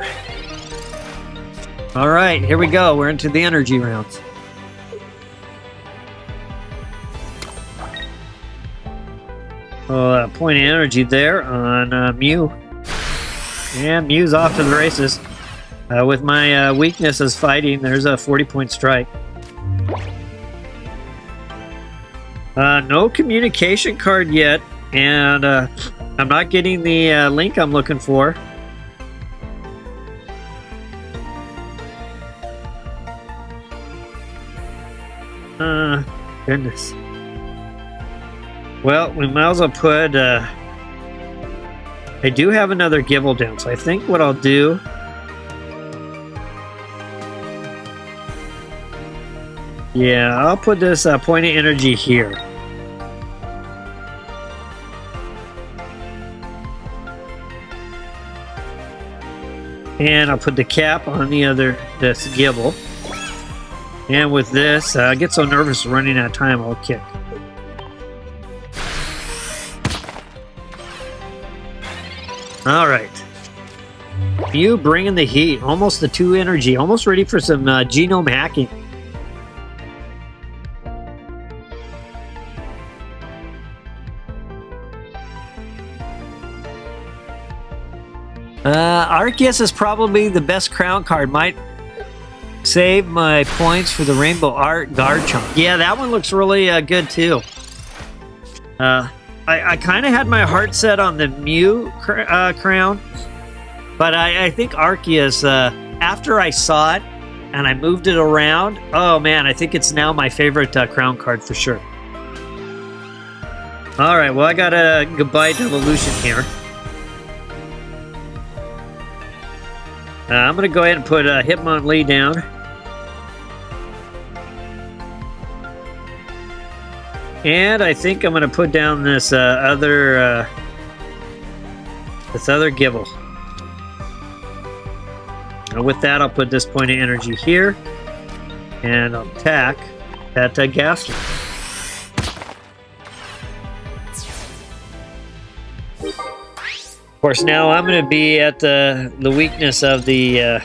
All right, here we go. We're into the energy rounds. Point of energy there on Mew. And Mew's off to the races. With my weakness as fighting, there's a 40-point strike. No communication card yet, and I'm not getting the link I'm looking for. Goodness. Well, we might as well put... I do have another Gible down, so I think what I'll do... Yeah, I'll put this point of energy here. And I'll put the cap on this Gible. And with this, I get so nervous running out of time, I'll kick. All right. You bringing the heat. Almost the 2 energy. Almost ready for some genome hacking. Arceus is probably the best crown card. Might save my points for the Rainbow Art Garchomp. Yeah, that one looks really good too. I kind of had my heart set on the Mew crown, but I think Arceus, after I saw it and I moved it around, oh man, I think it's now my favorite crown card for sure. All right, well, I got a Gabite evolution here. I'm going to go ahead and put Hitmonlee down. And I think I'm going to put down this other Gible. And with that, I'll put this point of energy here. And I'll attack that Ghastly. Of course, now I'm going to be at the weakness of the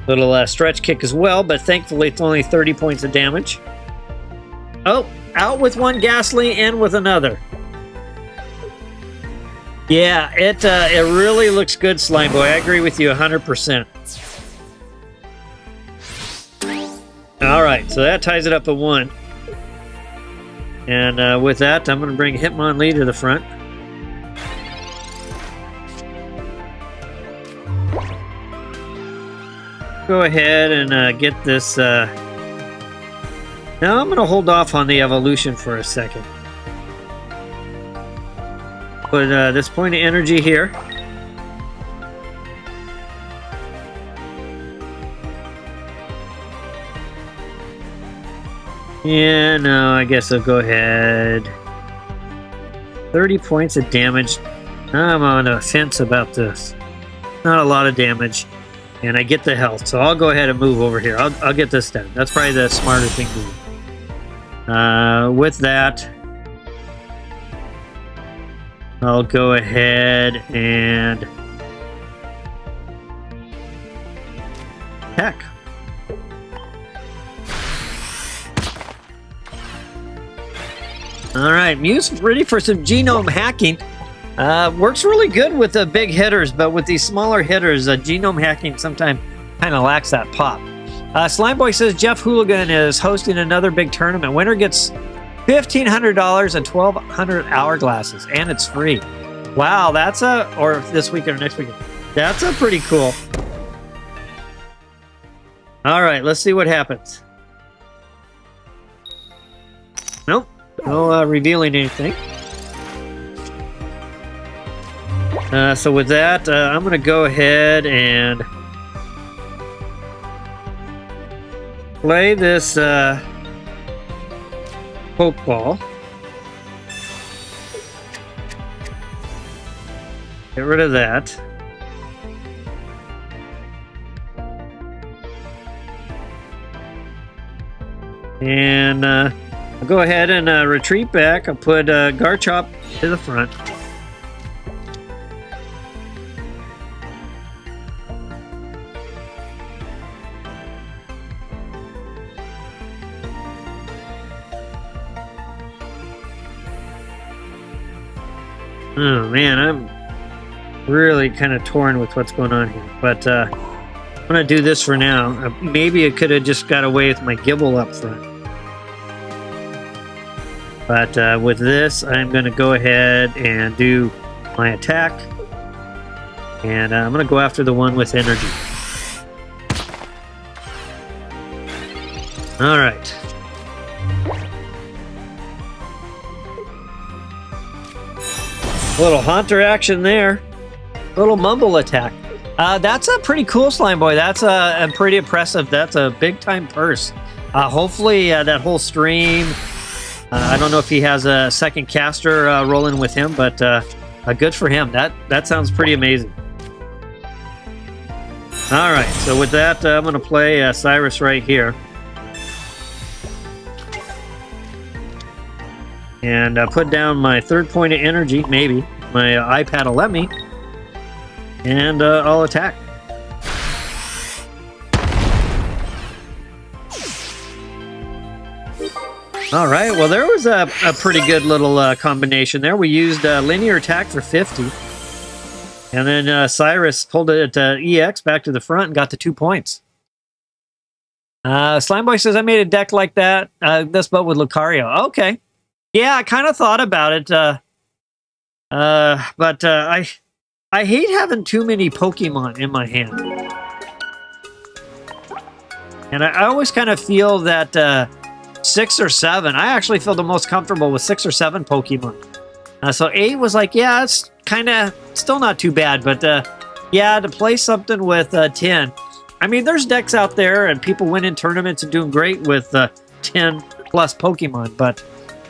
little stretch kick as well, but thankfully it's only 30 points of damage. Oh, out with one Ghastly and with another. Yeah, it really looks good, Slime Boy. I agree with you 100%. All right, so that ties it up at 1. And with that, I'm going to bring Hitmonlee to the front. go ahead and get this. Now I'm going to hold off on the evolution for a second. Put this point of energy here. Yeah, no, I guess I'll go ahead. 30 points of damage. I'm on the fence about this. Not a lot of damage. And I get the health, so I'll go ahead and move over here. I'll get this done. That's probably the smarter thing to do. With that, I'll go ahead and attack. All right, Mew's ready for some genome hacking. Works really good with the big hitters, but with these smaller hitters, genome hacking sometimes kind of lacks that pop. Slimeboy says Jeff Hooligan is hosting another big tournament. Winner gets $1,500 and 1,200 hourglasses, and it's free. Wow, that's or this weekend or next weekend. That's a pretty cool. All right, let's see what happens. Nope. No revealing anything. So with that, I'm going to go ahead and play this Pokeball. Get rid of that. And I'll go ahead and retreat back. I'll put Garchomp to the front. Oh man, I'm really kind of torn with what's going on here. But I'm going to do this for now. Maybe I could have just got away with my Gible up front. But with this, I'm going to go ahead and do my attack. And I'm going to go after the one with energy. All right. A little Haunter action there. A little Mumble attack. That's a pretty cool Slime Boy. That's a pretty impressive. That's a big time purse. Hopefully that whole stream. I don't know if he has a second caster rolling with him, but good for him. That sounds pretty amazing. All right, so with that, I'm going to play Cyrus right here. And put down my third point of energy, maybe. My iPad will let me. And I'll attack. All right, well, there was a pretty good little combination there. We used linear attack for 50. And then Cyrus pulled it EX back to the front and got the 2 points. Slimeboy says, I made a deck like that, this but with Lucario. Okay. Yeah, I kind of thought about it. But I hate having too many Pokemon in my hand. And I always kind of feel that 6 or 7, I actually feel the most comfortable with 6 or 7 Pokemon. So 8 was like, yeah, it's kind of still not too bad, but yeah, to play something with 10. I mean, there's decks out there and people win in tournaments and doing great with 10 plus Pokemon, but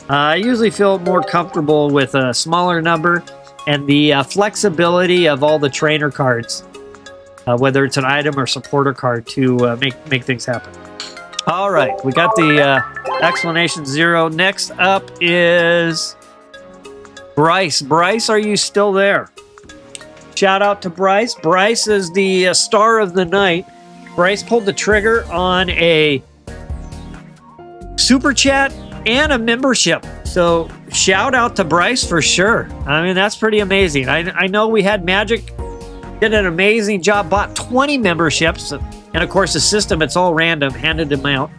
I usually feel more comfortable with a smaller number and the flexibility of all the trainer cards, whether it's an item or supporter card, to make things happen. All right, we got the explanation 0. Next up is Bryce. Bryce, are you still there? Shout out to Bryce. Bryce is the star of the night. Bryce pulled the trigger on a super chat and a membership. So shout out to Bryce for sure. I mean, that's pretty amazing. I know we had Magic did an amazing job, bought 20 memberships. And of course, the system, it's all random, handed them out.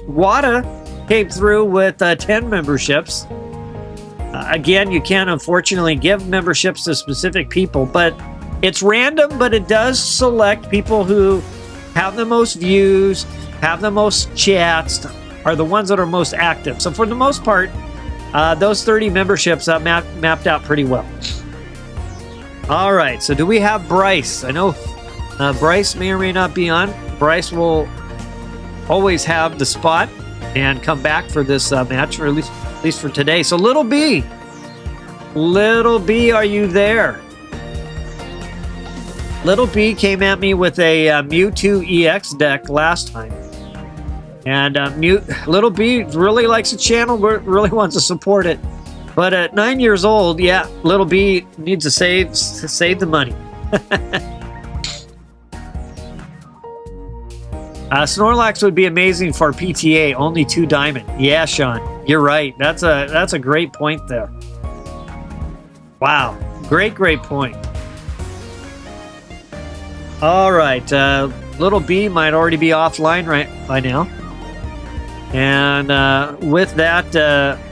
Wada came through with 10 memberships. Again, you can't unfortunately give memberships to specific people, but it's random, but it does select people who have the most views, have the most chats, are the ones that are most active. So for the most part, those 30 memberships mapped out pretty well. All right, so do we have Bryce? I know Bryce may or may not be on. Bryce will always have the spot and come back for this match, or at least for today. So Little B, are you there? Little B came at me with a Mewtwo EX deck last time. And Little B really likes the channel, really wants to support it. But at 9 years old, yeah, Little B needs to save the money. Snorlax would be amazing for PTA, only 2 diamond. Yeah, Sean, you're right. That's a great point there. Wow, great point. All right, Little B might already be offline right by now. And with that,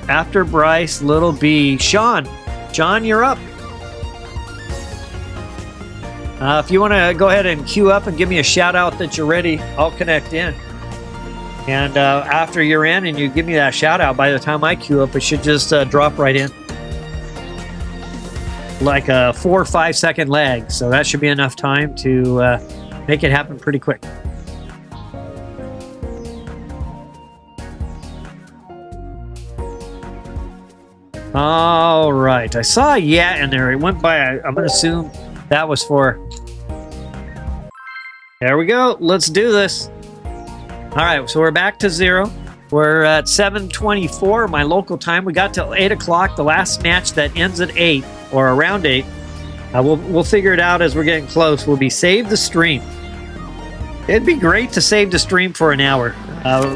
after Bryce, Little B, Sean, you're up. If you want to go ahead and queue up and give me a shout out that you're ready, I'll connect in. And after you're in and you give me that shout out, by the time I queue up, it should just drop right in. Like a 4 or 5 second lag. So that should be enough time to make it happen pretty quick. All right, I saw a yeah in there. It went by. I'm going to assume that was for. There we go. Let's do this. All right, so we're back to 0. We're at 7:24 my local time. We got till 8 o'clock. The last match that ends at 8 or around 8. We'll figure it out as we're getting close. Will be save the stream. It'd be great to save the stream for an hour.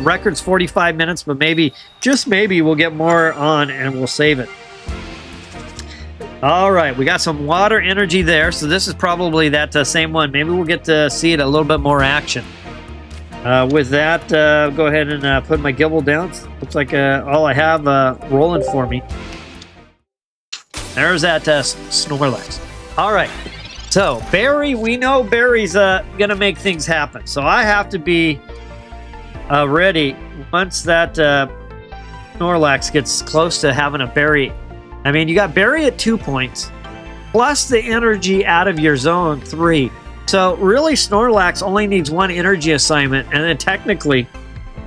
Record's 45 minutes, but maybe, just maybe, we'll get more on and we'll save it. All right, we got some water energy there, so this is probably that same one. Maybe we'll get to see it a little bit more action. With that, go ahead and put my Gible down. Looks like all I have rolling for me. There's that Snorlax. All right, so Barry, we know Barry's going to make things happen. So I have to be ready once that Snorlax gets close to having a Barry. I mean, you got Barry at 2 points, plus the energy out of your zone 3. So really, Snorlax only needs 1 energy assignment, and then technically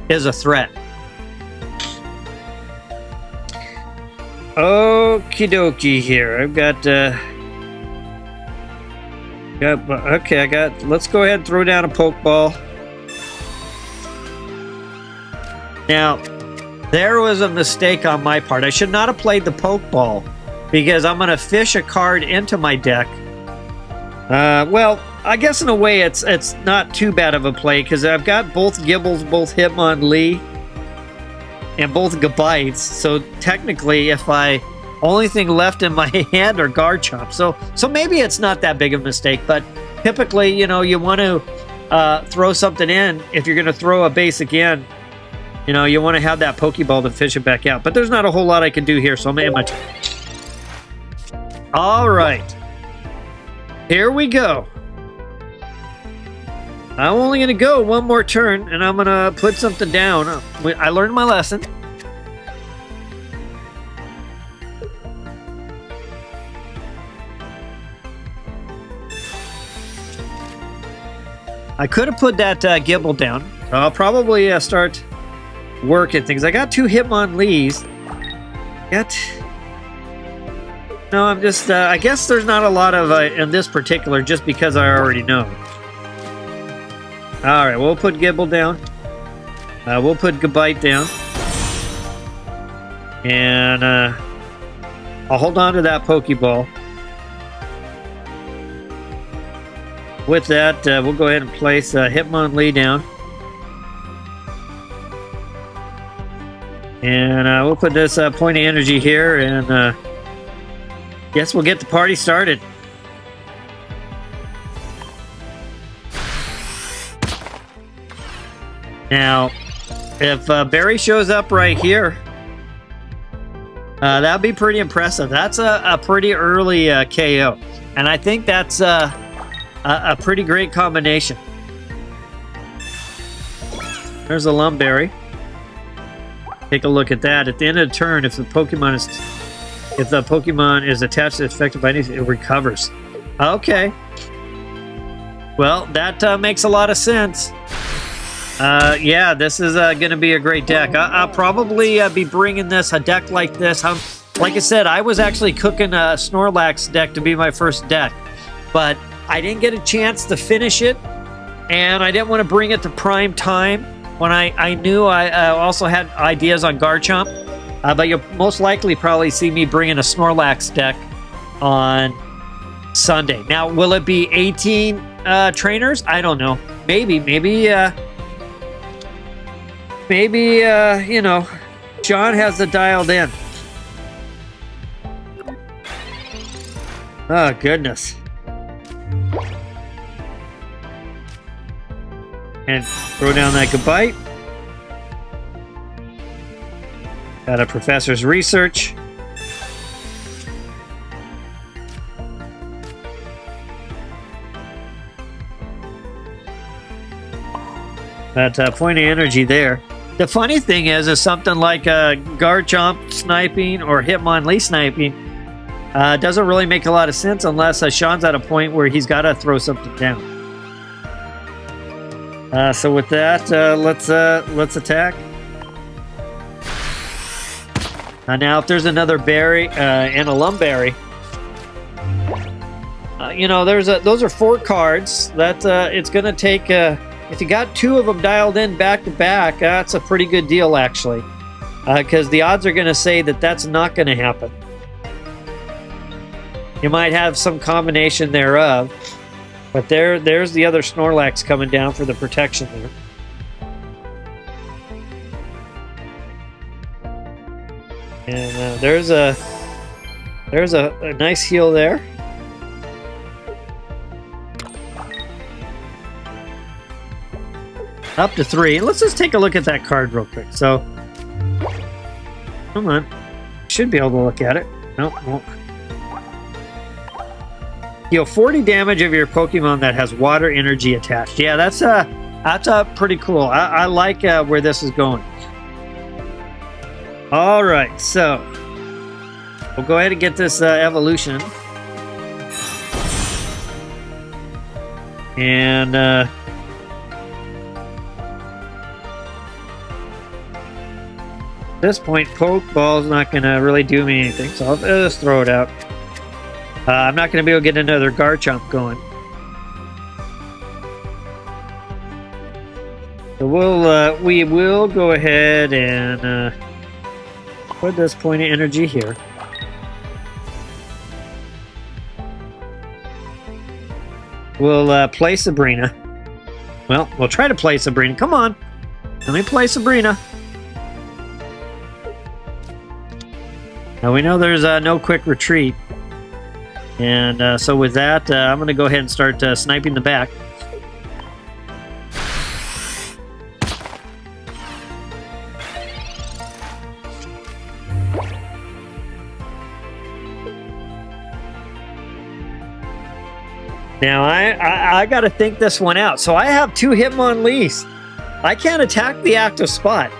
is a threat. Okie dokie here. I've got, let's go ahead and throw down a Pokeball. Now, there was a mistake on my part. I should not have played the Pokeball because I'm going to fish a card into my deck. Well, I guess in a way it's not too bad of a play because I've got both Gibles, both Hitmonlee, and both Gabites. So technically, if I only thing left in my hand are Garchomp. So maybe it's not that big of a mistake. But typically, you know, you want to throw something in. If you're going to throw a basic in, you know, you want to have that Pokeball to fish it back out. But there's not a whole lot I can do here, so I'm in my turn. All right. Here we go. I'm only going to go one more turn, and I'm going to put something down. I learned my lesson. I could have put that Gible down. I'll probably start working things. I got 2 Hitmonlees. No, I'm just, I guess there's not a lot of in this particular just because I already know. All right, we'll put Gible down. We'll put Gabite down. And I'll hold on to that Pokeball. With that, we'll go ahead and place Hitmonlee down. And we'll put this point of energy here, and guess we'll get the party started. Now, if Barry shows up right here, that'd be pretty impressive. That's a pretty early KO, and I think that's a pretty great combination. There's a Lumberry. Take a look at that. At the end of the turn, if the Pokemon is attached to affected by anything, it recovers. Okay. Well, that makes a lot of sense. Yeah, this is going to be a great deck. I'll probably be bringing a deck like this. Like I said, I was actually cooking a Snorlax deck to be my first deck, but I didn't get a chance to finish it, and I didn't want to bring it to prime time when I knew I also had ideas on Garchomp. But you'll most likely probably see me bringing a Snorlax deck on Sunday. Now, will it be 18 trainers? I don't know. Maybe, you know, Sean has it dialed in. Oh, goodness. And throw down that Gabite. Got a professor's research. That point of energy there. The funny thing is something like Garchomp sniping or Hitmomlee sniping doesn't really make a lot of sense unless Sean's at a point where he's got to throw something down. So with that, let's attack. Now, if there's another berry and a Lumberry, you know, those are 4 cards. That it's going to take. If you got 2 of them dialed in back to back, that's a pretty good deal, actually, because the odds are going to say that that's not going to happen. You might have some combination thereof, but there's the other Snorlax coming down for the protection there. And there's a nice heal there. Up to 3. Let's just take a look at that card real quick. So, come on. Should be able to look at it. Nope, won't. Deal 40 damage of your Pokemon that has water energy attached. Yeah, that's pretty cool. I like where this is going. All right, so we'll go ahead and get this evolution. And at this point, Pokeball's not going to really do me anything, so I'll just throw it out. I'm not going to be able to get another Garchomp going. So we will go ahead and put this point of energy here. We'll play Sabrina. Well, we'll try to play Sabrina. Come on. Let me play Sabrina. Now we know there's no quick retreat. And so with that, I'm going to go ahead and start sniping the back. Now, I got to think this one out. So I have 2 Hitmonlees. I can't attack the active spot.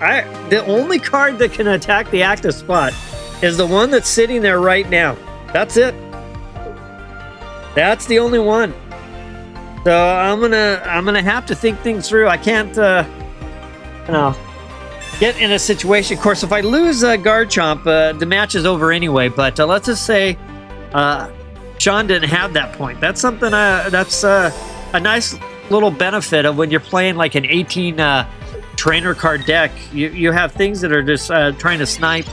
The only card that can attack the active spot is the one that's sitting there right now. That's it. That's the only one. So I'm gonna have to think things through. I can't, you know, get in a situation. Of course, if I lose Garchomp, the match is over anyway. But let's just say Sean didn't have that point. That's something. That's a nice little benefit of when you're playing like an 18 trainer card deck. You have things that are just trying to snipe,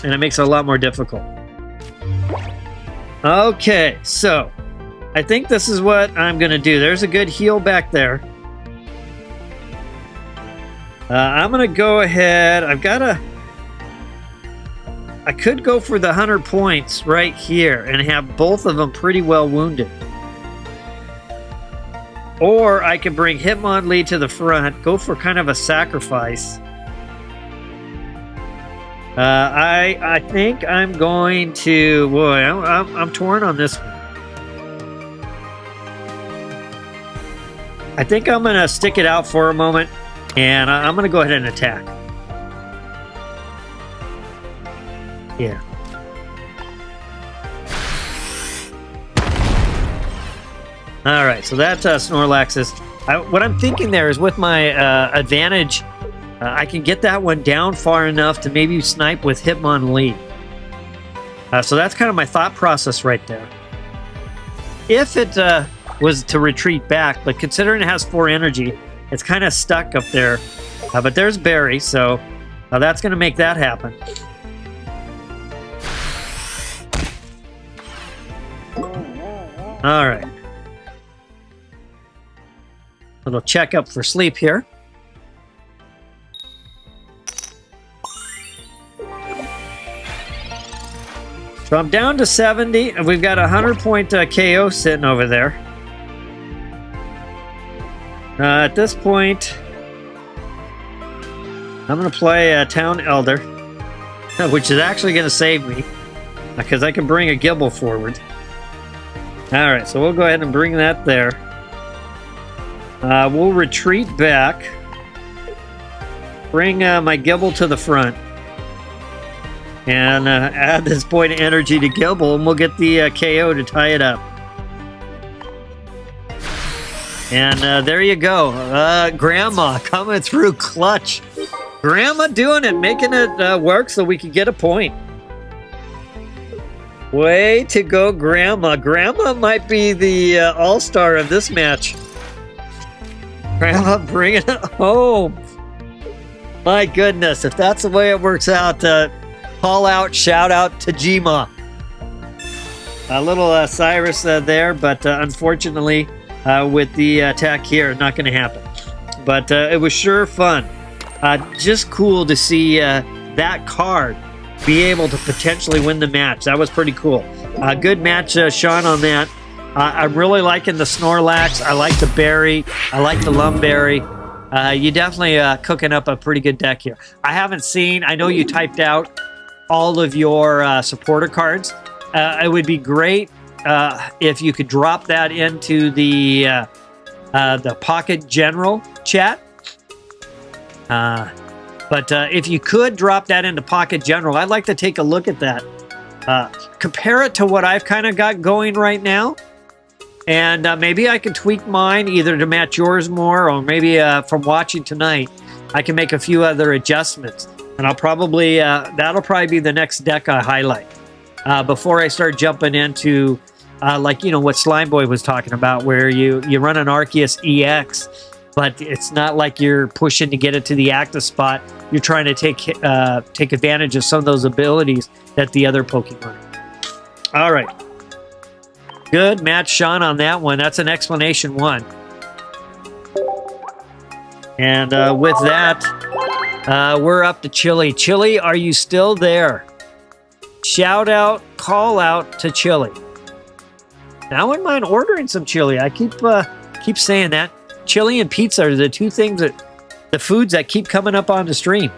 and it makes it a lot more difficult. Okay, so I think this is what I'm going to do. There's a good heal back there. I'm going to go ahead. I could go for the 100 points right here and have both of them pretty well wounded. Or I could bring Hitmonlee to the front, go for kind of a sacrifice. I think I'm going to... Boy, I'm torn on this one. I think I'm going to stick it out for a moment And I'm going to go ahead and attack. Yeah. All right, so that Snorlax is... what I'm thinking there is with my advantage, I can get that one down far enough to maybe snipe with Hitmomlee. So that's kind of my thought process right there. If it was to retreat back, but considering it has 4 energy, it's kind of stuck up there. But there's Barry, so that's going to make that happen. All right. Little checkup for sleep here. So I'm down to 70, and we've got a 100-point KO sitting over there. At this point, I'm going to play Town Elder, which is actually going to save me, because I can bring a Gible forward. All right, so we'll go ahead and bring that there. We'll retreat back, bring my Gible to the front, and add this point of energy to Gible, and we'll get the KO to tie it up. And there you go. Grandma coming through clutch. Grandma doing it, making it work so we can get a point. Way to go, Grandma. Grandma might be the all-star of this match. Grandma bringing it home. My goodness, if that's the way it works out, call out, shout out to Gma. A little Cyrus there, but unfortunately, with the attack here, not going to happen. But it was sure fun. Just cool to see that card be able to potentially win the match. That was pretty cool. Good match, Sean, on that. I'm really liking the Snorlax. I like the Berry. I like the Lumberry. You definitely cooking up a pretty good deck here. I haven't seen, I know you typed out all of your supporter cards. It would be great if you could drop that into the Pocket General chat. But if you could drop that into Pocket General, I'd like to take a look at that. Compare it to what I've kind of got going right now. And maybe I can tweak mine either to match yours more, or maybe from watching tonight, I can make a few other adjustments. And I'll probably, that'll probably be the next deck I highlight. Before I start jumping into, like, you know, what Slimeboy was talking about, where you run an Arceus EX, but it's not like you're pushing to get it to the active spot. You're trying to take advantage of some of those abilities that the other Pokemon. All right. Good match, Sean, on that one. That's an explanation 1. And with that, we're up to Chili. Chili, are you still there? Shout out, call out to Chili. Now I wouldn't mind ordering some chili. I keep saying that. Chili and pizza are the two things the foods that keep coming up on the stream.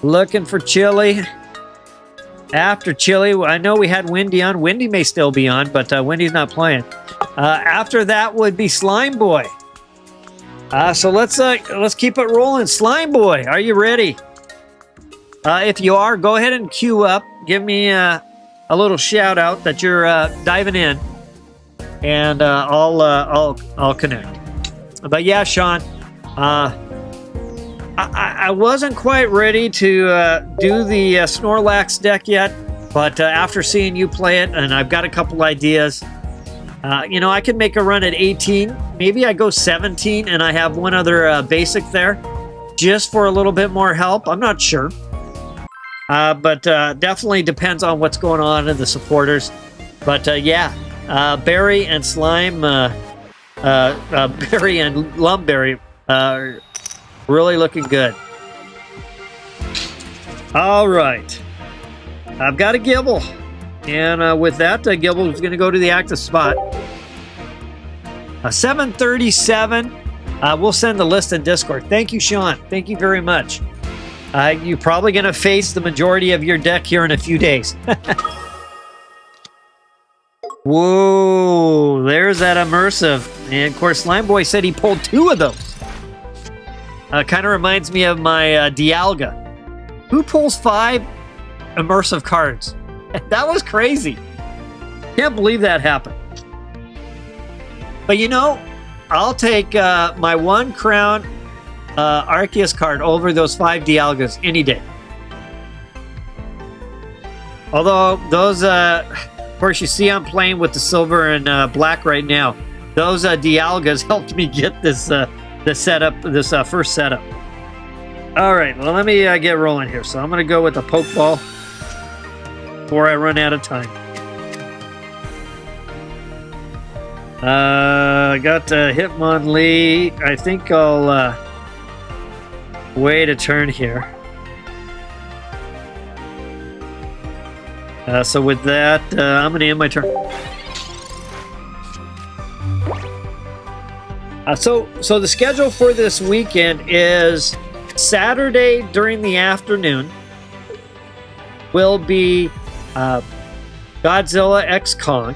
Looking for Chili. After Chili, I know we had Wendy on. Wendy may still be on, but Wendy's not playing. After that would be Slime Boy. So let's keep it rolling. Slime Boy, are you ready? If you are, go ahead and queue up. Give me a little shout out that you're diving in, and I'll connect. But yeah, Sean, I wasn't quite ready to do the Snorlax deck yet, but after seeing you play it, and I've got a couple ideas, you know, I could make a run at 18. Maybe I go 17, and I have one other basic there, just for a little bit more help. I'm not sure. But definitely depends on what's going on in the supporters. But yeah, Berry and Slime, Berry and Lumberry, really looking good. All right. I've got a Gible. And with that, Gible is going to go to the active spot. 737. We'll send the list in Discord. Thank you, Sean. Thank you very much. You're probably going to face the majority of your deck here in a few days. Whoa, there's that immersive. And of course, Slimeboy said he pulled 2 of those. Kind of reminds me of my Dialga. Who pulls 5 immersive cards? That was crazy. Can't believe that happened. But you know, I'll take my 1 Crown Arceus card over those 5 Dialgas any day. Although those, of course, you see I'm playing with the silver and black right now. Those Dialgas helped me get this first setup. All right, well, let me get rolling here. So I'm going to go with the Pokeball before I run out of time. I got Hitmomlee. I think I'll wait a turn here. So with that, I'm going to end my turn. So the schedule for this weekend is Saturday during the afternoon will be Godzilla X Kong.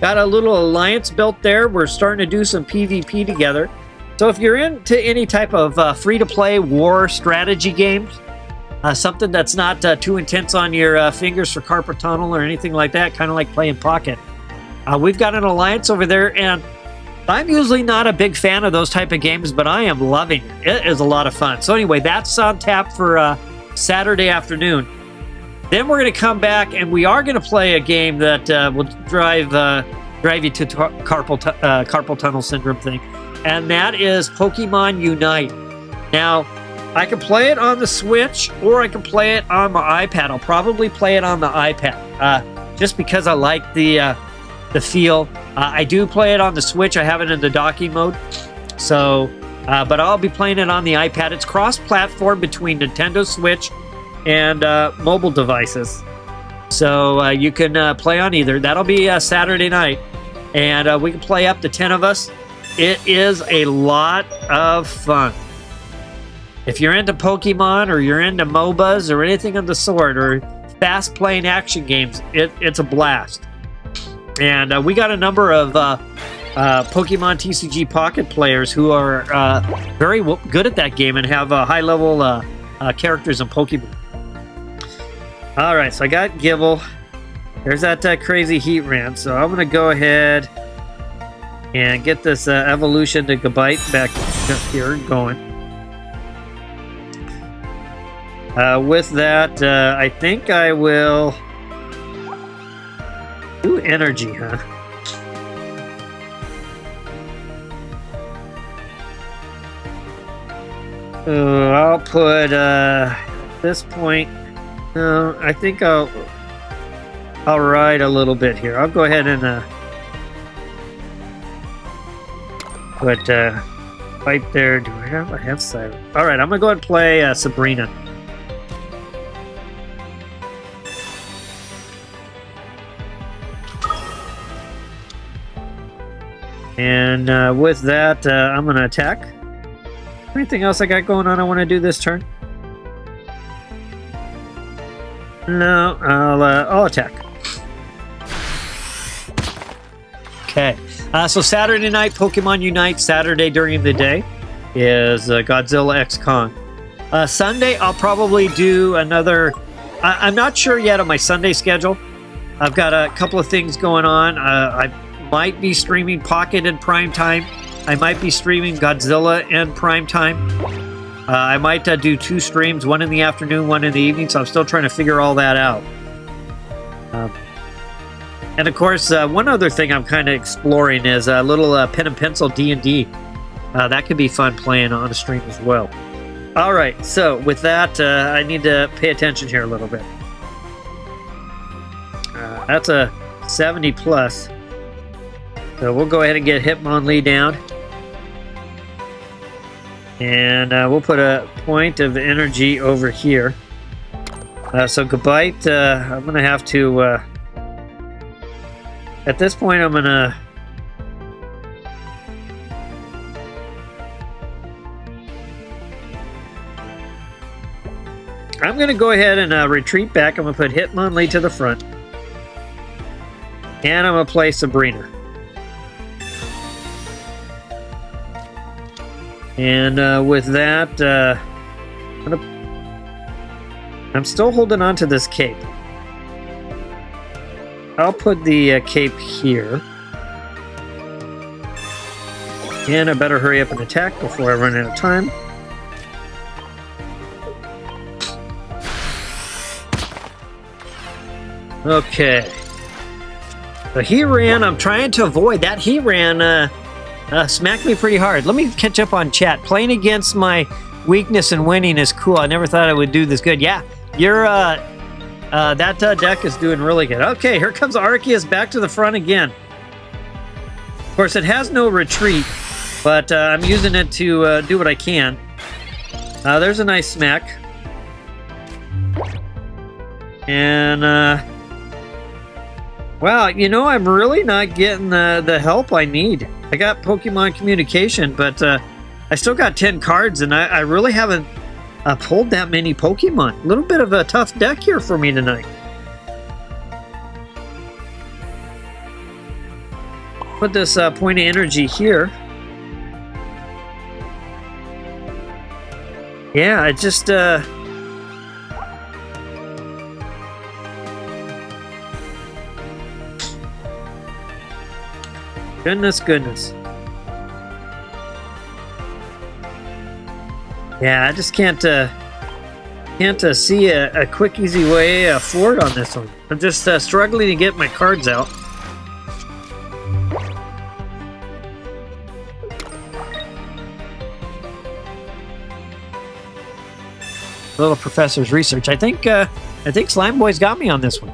Got a little alliance built there. We're starting to do some PvP together. So if you're into any type of free-to-play war strategy games, something that's not too intense on your fingers for carpal tunnel or anything like that, kind of like playing Pocket, we've got an alliance over there, and I'm usually not a big fan of those type of games, but I am loving it. It is a lot of fun. So anyway, that's on tap for Saturday afternoon. Then we're going to come back, and we are going to play a game that will drive you to carpal tunnel syndrome thing, and that is Pokemon Unite. Now, I can play it on the Switch, or I can play it on my iPad. I'll probably play it on the iPad, just because I like the feel. I do play it on the Switch. I have it in the docking mode. So, but I'll be playing it on the iPad. It's cross-platform between Nintendo Switch and mobile devices. So you can play on either. That'll be Saturday night. And we can play up to 10 of us. It is a lot of fun. If you're into Pokemon, or you're into MOBAs, or anything of the sort, or fast-playing action games, it's a blast. And we got a number of Pokemon TCG Pocket players who are very good at that game and have high-level characters in Pokemon. All right, so I got Gible. There's that crazy heat ramp, so I'm going to go ahead and get this evolution to Gabite back here going. With that, I think I will do energy, huh? I'll put at this point. I think I'll ride a little bit here. I'll go ahead and put right there. Do I have? I have Cyrus. All right, I'm gonna go ahead and play Sabrina. And with that, I'm going to attack. Anything else I got going on I want to do this turn? No, I'll attack. Okay. So Saturday night, Pokemon Unite. Saturday during the day is Godzilla X Kong. Sunday, I'll probably do another... I'm not sure yet on my Sunday schedule. I've got a couple of things going on. I might be streaming Pocket in prime time. I might be streaming Godzilla in prime time. I might do 2 streams, one in the afternoon, one in the evening, so I'm still trying to figure all that out. And of course, one other thing I'm kind of exploring is a little pen and pencil D&D. That could be fun playing on a stream as well. All right, so with that, I need to pay attention here a little bit. That's a 70 plus. So we'll go ahead and get Hitmomlee down. And we'll put a point of energy over here. So Gabite, I'm going to have to... at this point, I'm going to... I'm going to go ahead and retreat back. I'm going to put Hitmomlee to the front. And I'm going to play Sabrina. And with that, I'm still holding on to this cape. I'll put the cape here. And I better hurry up and attack before I run out of time. Okay. So he ran. I'm trying to avoid that. He ran, smacked me pretty hard. Let me catch up on chat. Playing against my weakness and winning is cool. I never thought I would do this good. Yeah, you're, that deck is doing really good. Okay, here comes Arceus back to the front again. Of course, it has no retreat, but I'm using it to do what I can. There's a nice smack. And, wow, you know, I'm really not getting the help I need. I got Pokemon Communication, but I still got 10 cards, and I really haven't pulled that many Pokemon. A little bit of a tough deck here for me tonight. Put this point of energy here. Yeah, I just... Goodness. Yeah, I just can't see a quick, easy way forward on this one. I'm just struggling to get my cards out. Little Professor's research. I think Slime Boy's got me on this one.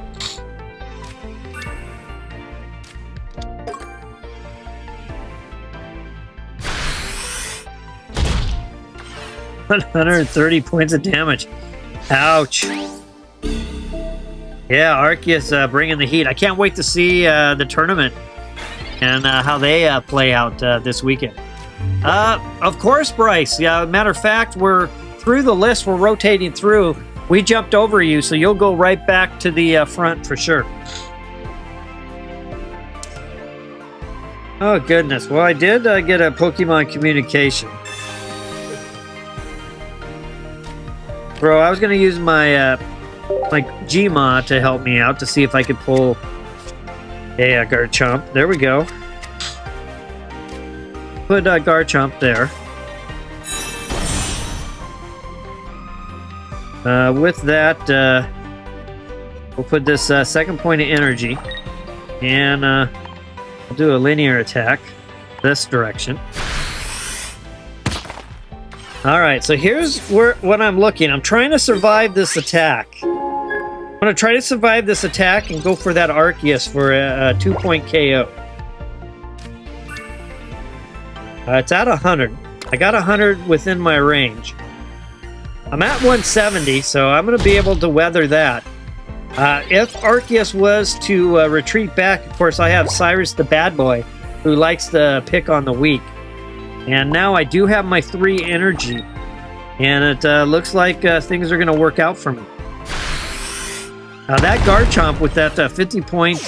$130 points of damage. Ouch. Yeah, Arceus bringing the heat. I can't wait to see the tournament and how they play out this weekend. Of course, Bryce. Yeah, matter of fact, we're through the list. We're rotating through. We jumped over you, so you'll go right back to the front for sure. Oh, goodness. Well, I did get a Pokemon Communication. Bro, I was going to use my my Gma to help me out to see if I could pull a Garchomp. There we go. Put Garchomp there. With that, we'll put this second point of energy. And we'll do a linear attack this direction. Alright, so here's what I'm looking. I'm trying to survive this attack. I'm going to try to survive this attack and go for that Arceus for a 2-point KO. It's at 100. I got 100 within my range. I'm at 170, so I'm going to be able to weather that. If Arceus was to retreat back, of course, I have Cyrus the bad boy, who likes to pick on the weak. And now I do have my 3 energy. And it looks like things are going to work out for me. That Garchomp with that 50-point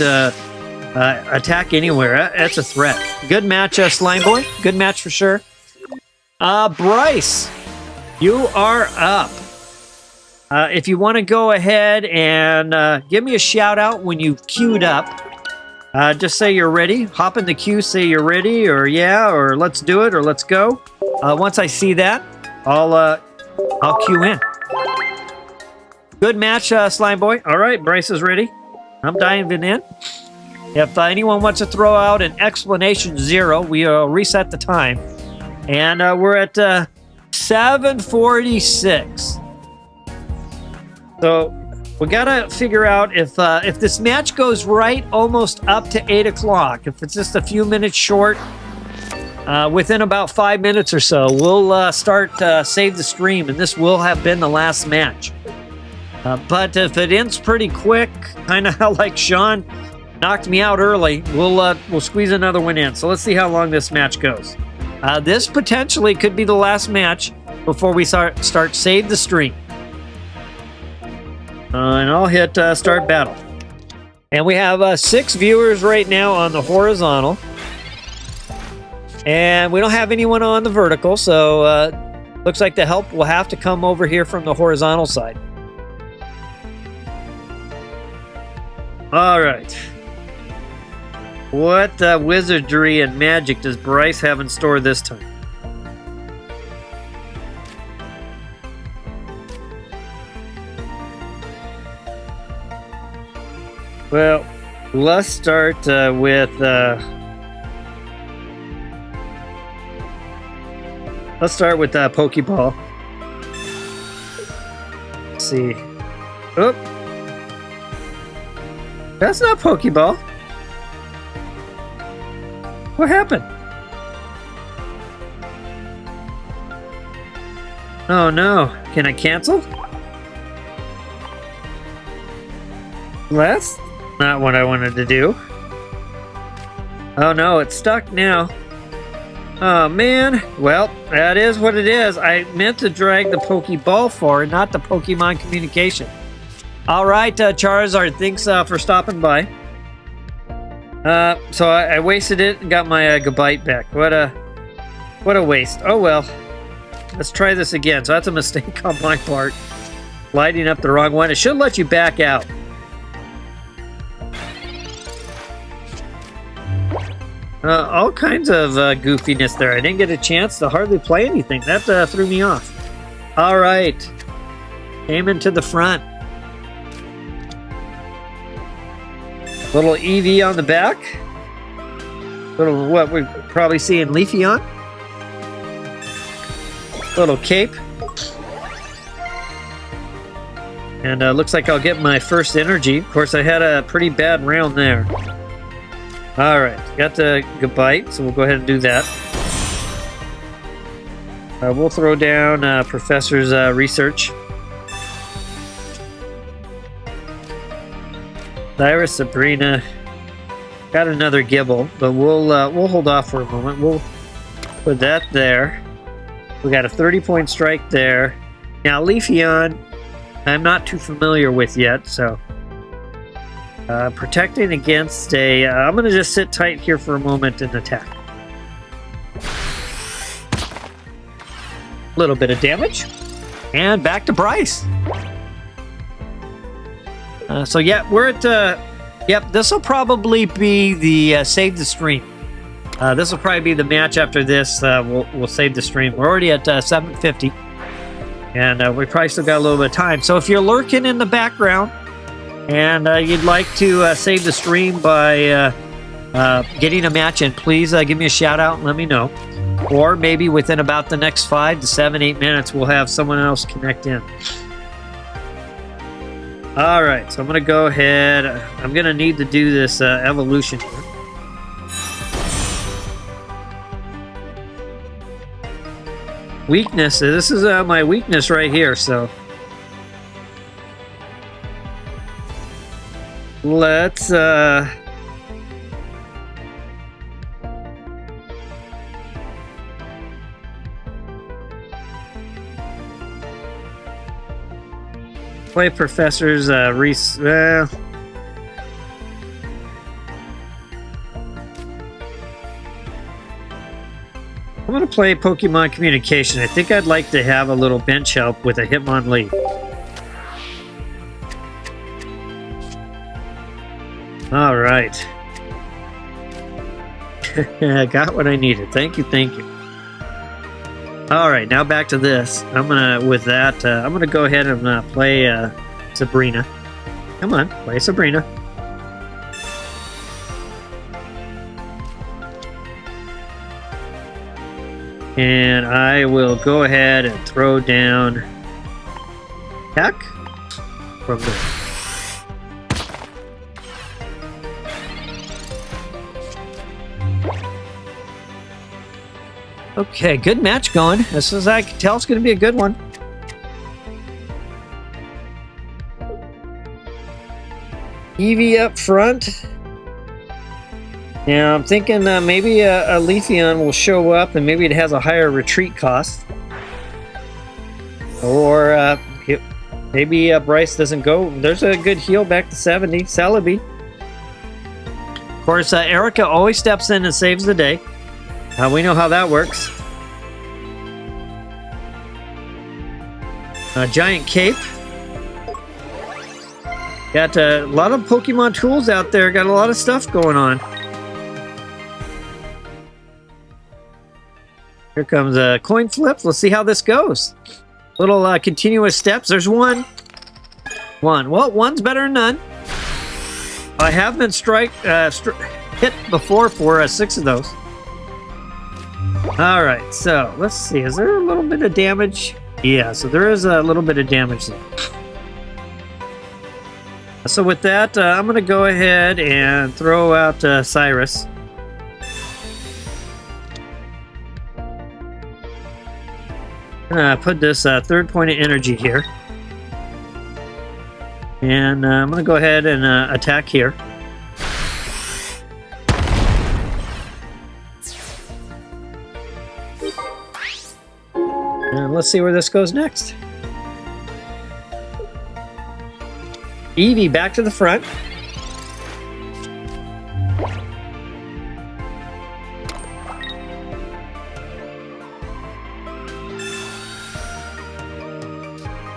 attack anywhere, that's a threat. Good match, Slime Boy. Good match for sure. Bryce, you are up. If you want to go ahead and give me a shout out when you've queued up. Just say you're ready. Hop in the queue, say you're ready, or yeah, or let's do it, or let's go. Once I see that, I'll queue in. Good match, Slime Boy. All right, Bryce is ready. I'm diving in. If anyone wants to throw out an explanation 0, we'll reset the time. And we're at 7:46. So we gotta figure out if this match goes right almost up to 8 o'clock. If it's just a few minutes short, within about 5 minutes or so, we'll start save the stream, and this will have been the last match. But if it ends pretty quick, kind of like Sean knocked me out early, we'll squeeze another one in. So let's see how long this match goes. This potentially could be the last match before we start save the stream. And I'll hit start battle. And we have 6 viewers right now on the horizontal. And we don't have anyone on the vertical, so looks like the help will have to come over here from the horizontal side. All right. What wizardry and magic does Bryce have in store this time? Well, let's start with Pokeball. Let's see. Oop. That's not Pokeball. What happened? Oh no. Can I cancel? That's not what I wanted to do. Oh no, it's stuck now. Oh man. Well, that is what it is. I meant to drag the Pokeball forward, not the Pokemon communication. All right, Charizard, thanks for stopping by. So I wasted it and got my Gabite back. What a waste. Oh well. Let's try this again. So that's a mistake on my part. Lighting up the wrong one. It should let you back out. All kinds of goofiness there. I didn't get a chance to hardly play anything. That threw me off. All right. Came into the front. Little EV on the back. Little, what we're probably seeing Leafeon. Little cape. And looks like I'll get my first energy. Of course, I had a pretty bad round there. Alright, got the Gabite, so we'll go ahead and do that. We'll throw down Professor's research. Cyrus, Sabrina, got another Gible, but we'll hold off for a moment. We'll put that there. We got a 30-point strike there. Now Leafeon, I'm not too familiar with yet, so protecting against a. I'm gonna just sit tight here for a moment and attack. A little bit of damage, and back to Bryce. So yeah, we're at, yep, this will probably be the save the stream. This will probably be the match after this. We'll save the stream. We're already at 7:50, and we probably still got a little bit of time. So if you're lurking in the background and you'd like to save the stream by getting a match in, please give me a shout out and let me know. Or maybe within about the next 5 to 7, 8 minutes, we'll have someone else connect in. All right, so I'm going to go ahead. I'm going to need to do this evolution here. Weakness. This is my weakness right here, so let's play Professor's I'm going to play Pokemon Communication. I think I'd like to have a little bench help with a Hitmomlee. All right. I got what I needed. Thank you, thank you. All right, now back to this. I'm gonna go ahead and play Sabrina. Come on, play Sabrina. And I will go ahead and throw down Heck from there. Okay, good match going. As I can tell, it's going to be a good one. Eevee up front. Now, I'm thinking maybe a Leafeon will show up and maybe it has a higher retreat cost. Or maybe Bryce doesn't go. There's a good heal back to 70. Celebi. course, Erica always steps in and saves the day. We know how that works. Giant cape. Got a lot of Pokemon tools out there. Got a lot of stuff going on. Here comes a coin flip. Let's see how this goes. Little continuous steps. There's one. Well, one's better than none. I have been hit before for 6 of those. All right, so let's see. Is there a little bit of damage? Yeah, so there is a little bit of damage there. So with that, I'm going to go ahead and throw out Cyrus. Put this third point of energy here. And I'm going to go ahead and attack here. And let's see where this goes next. Eevee back to the front.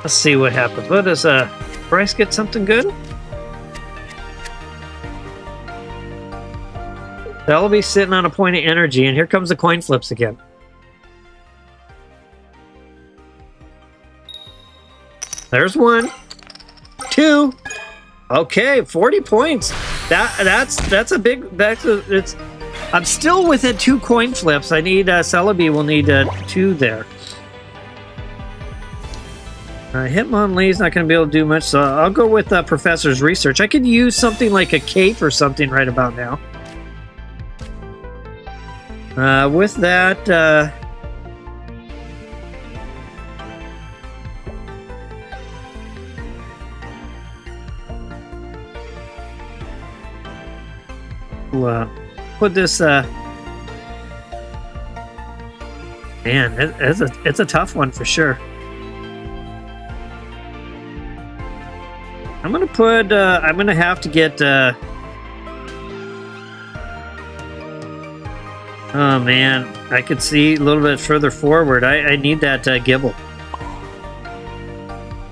Let's see what happens. What does Bryce get something good? That'll be sitting on a point of energy, and here comes the coin flips again. There's 1, 2. Okay, 40 points. That's a big. I'm still within 2 coin flips. I need Celebi will need 2 there. Hitmonlee's not going to be able to do much, so I'll go with Professor's Research. I could use something like a cape or something right about now. With that, we'll put this. Man, it's a tough one for sure. I'm gonna put. I'm gonna have to get. Oh man, I could see a little bit further forward. I need that Gible.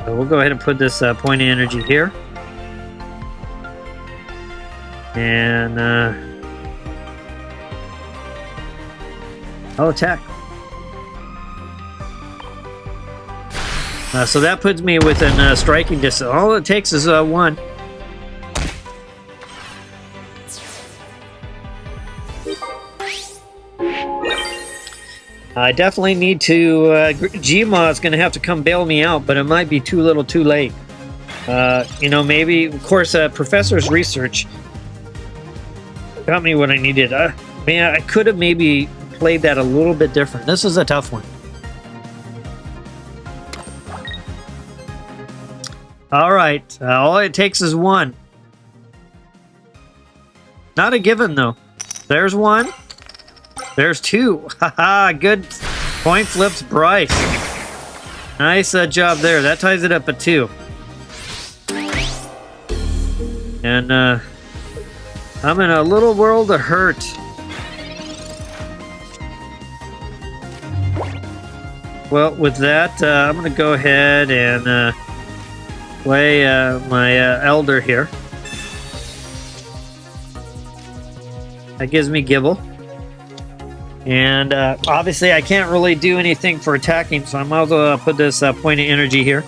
So we'll go ahead and put this point of energy here, and I'll attack. So that puts me within striking distance. All it takes is 1. I definitely need to... Gma is going to have to come bail me out, but it might be too little too late. You know, maybe... Of course, Professor's Research got me what I needed. Man, I could have maybe played that a little bit different. This is a tough one. All right, all it takes is 1. Not a given, though. There's 1. There's 2. Haha, good point flips, Bryce. Nice job there. That ties it up at 2. And I'm in a little world of hurt. Well, with that, I'm going to go ahead and... play my Elder here. That gives me Gible. And obviously I can't really do anything for attacking, so I might as well put this point of energy here.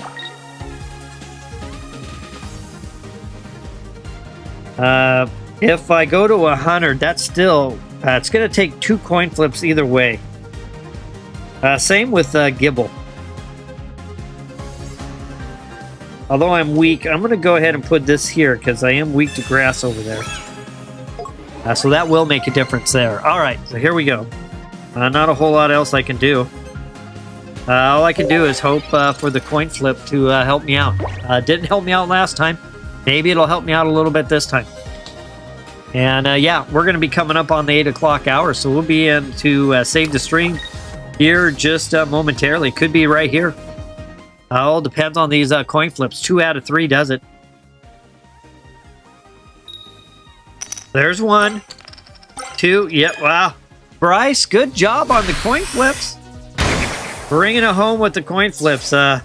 If I go to 100, that's still... it's going to take 2 coin flips either way. Same with Gible. Although I'm weak, I'm going to go ahead and put this here because I am weak to grass over there. So that will make a difference there. All right, so here we go. Not a whole lot else I can do. All I can do is hope for the coin flip to help me out. Didn't help me out last time. Maybe it'll help me out a little bit this time. And yeah, we're going to be coming up on the 8 o'clock hour, so we'll be in to save the stream here just momentarily. Could be right here. All depends on these coin flips. 2 out of 3 does it. There's 1, 2. Yep, wow. Bryce, good job on the coin flips. Bringing it home with the coin flips. I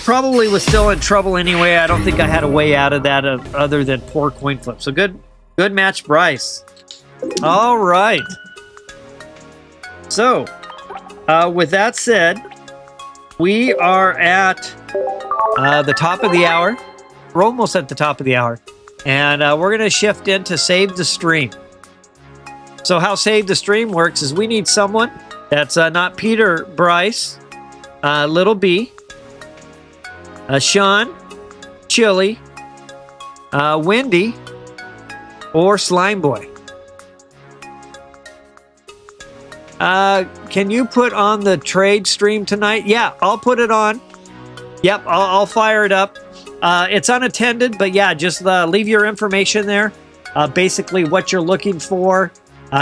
probably was still in trouble anyway. I don't think I had a way out of that other than poor coin flip. So good match, Bryce. All right. So, with that said, we are at the top of the hour. We're almost at the top of the hour. And we're going to shift into Save the Stream. So how Save the Stream works is we need someone that's not Peter Bryce, Little B, Sean, Chili, Wendy, or Slime Boy. Can you put on the trade stream tonight? Yeah, I'll put it on. Yep, I'll fire it up. It's unattended, but yeah, just leave your information there. Basically what you're looking for,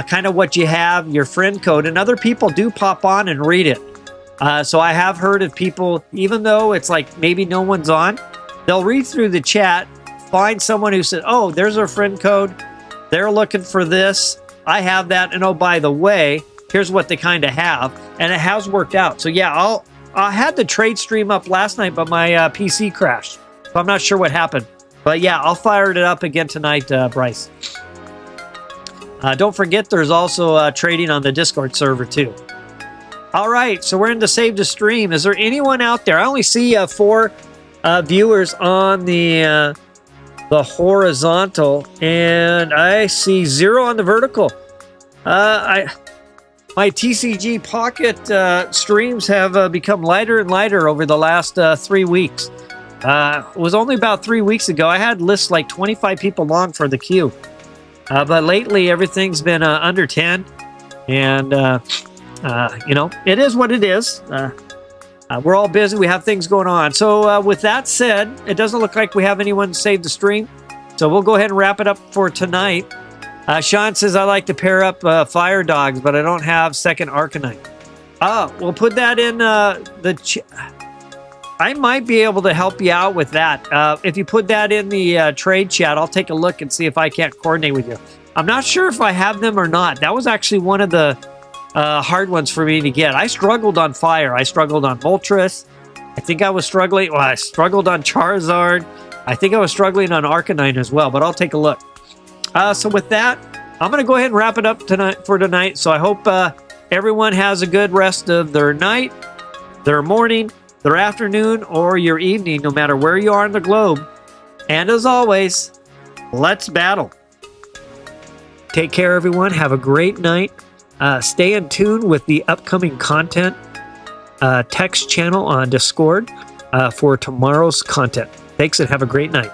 kind of what you have, your friend code, and other people do pop on and read it. So I have heard of people, even though it's like maybe no one's on, they'll read through the chat, find someone who said, oh, there's our friend code. They're looking for this. I have that. And oh, by the way, here's what they kind of have. And it has worked out. So yeah, I had the trade stream up last night, but my PC crashed. So I'm not sure what happened. But yeah, I'll fire it up again tonight, Bryce. Don't forget, there's also trading on the Discord server too. All right, so we're into Save the Stream. Is there anyone out there? I only see 4 viewers on the horizontal, and I see 0 on the vertical. My TCG Pocket streams have become lighter and lighter over the last 3 weeks. It was only about 3 weeks ago. I had lists like 25 people long for the queue. But lately, everything's been under 10. And, you know, it is what it is. We're all busy. We have things going on. So with that said, it doesn't look like we have anyone save the stream. So we'll go ahead and wrap it up for tonight. Sean says, I like to pair up Fire Dogs, but I don't have second Arcanine. We'll put that in I might be able to help you out with that. If you put that in the trade chat, I'll take a look and see if I can't coordinate with you. I'm not sure if I have them or not. That was actually one of the hard ones for me to get. I struggled on Fire. I struggled on Moltres. I think I was struggling. Well, I struggled on Charizard. I think I was struggling on Arcanine as well, but I'll take a look. So with that, I'm going to go ahead and wrap it up tonight. So I hope everyone has a good rest of their night, their morning, their afternoon, or your evening, no matter where you are in the globe. And as always, let's battle. Take care, everyone. Have a great night. Stay in tune with the upcoming content text channel on Discord for tomorrow's content. Thanks and have a great night.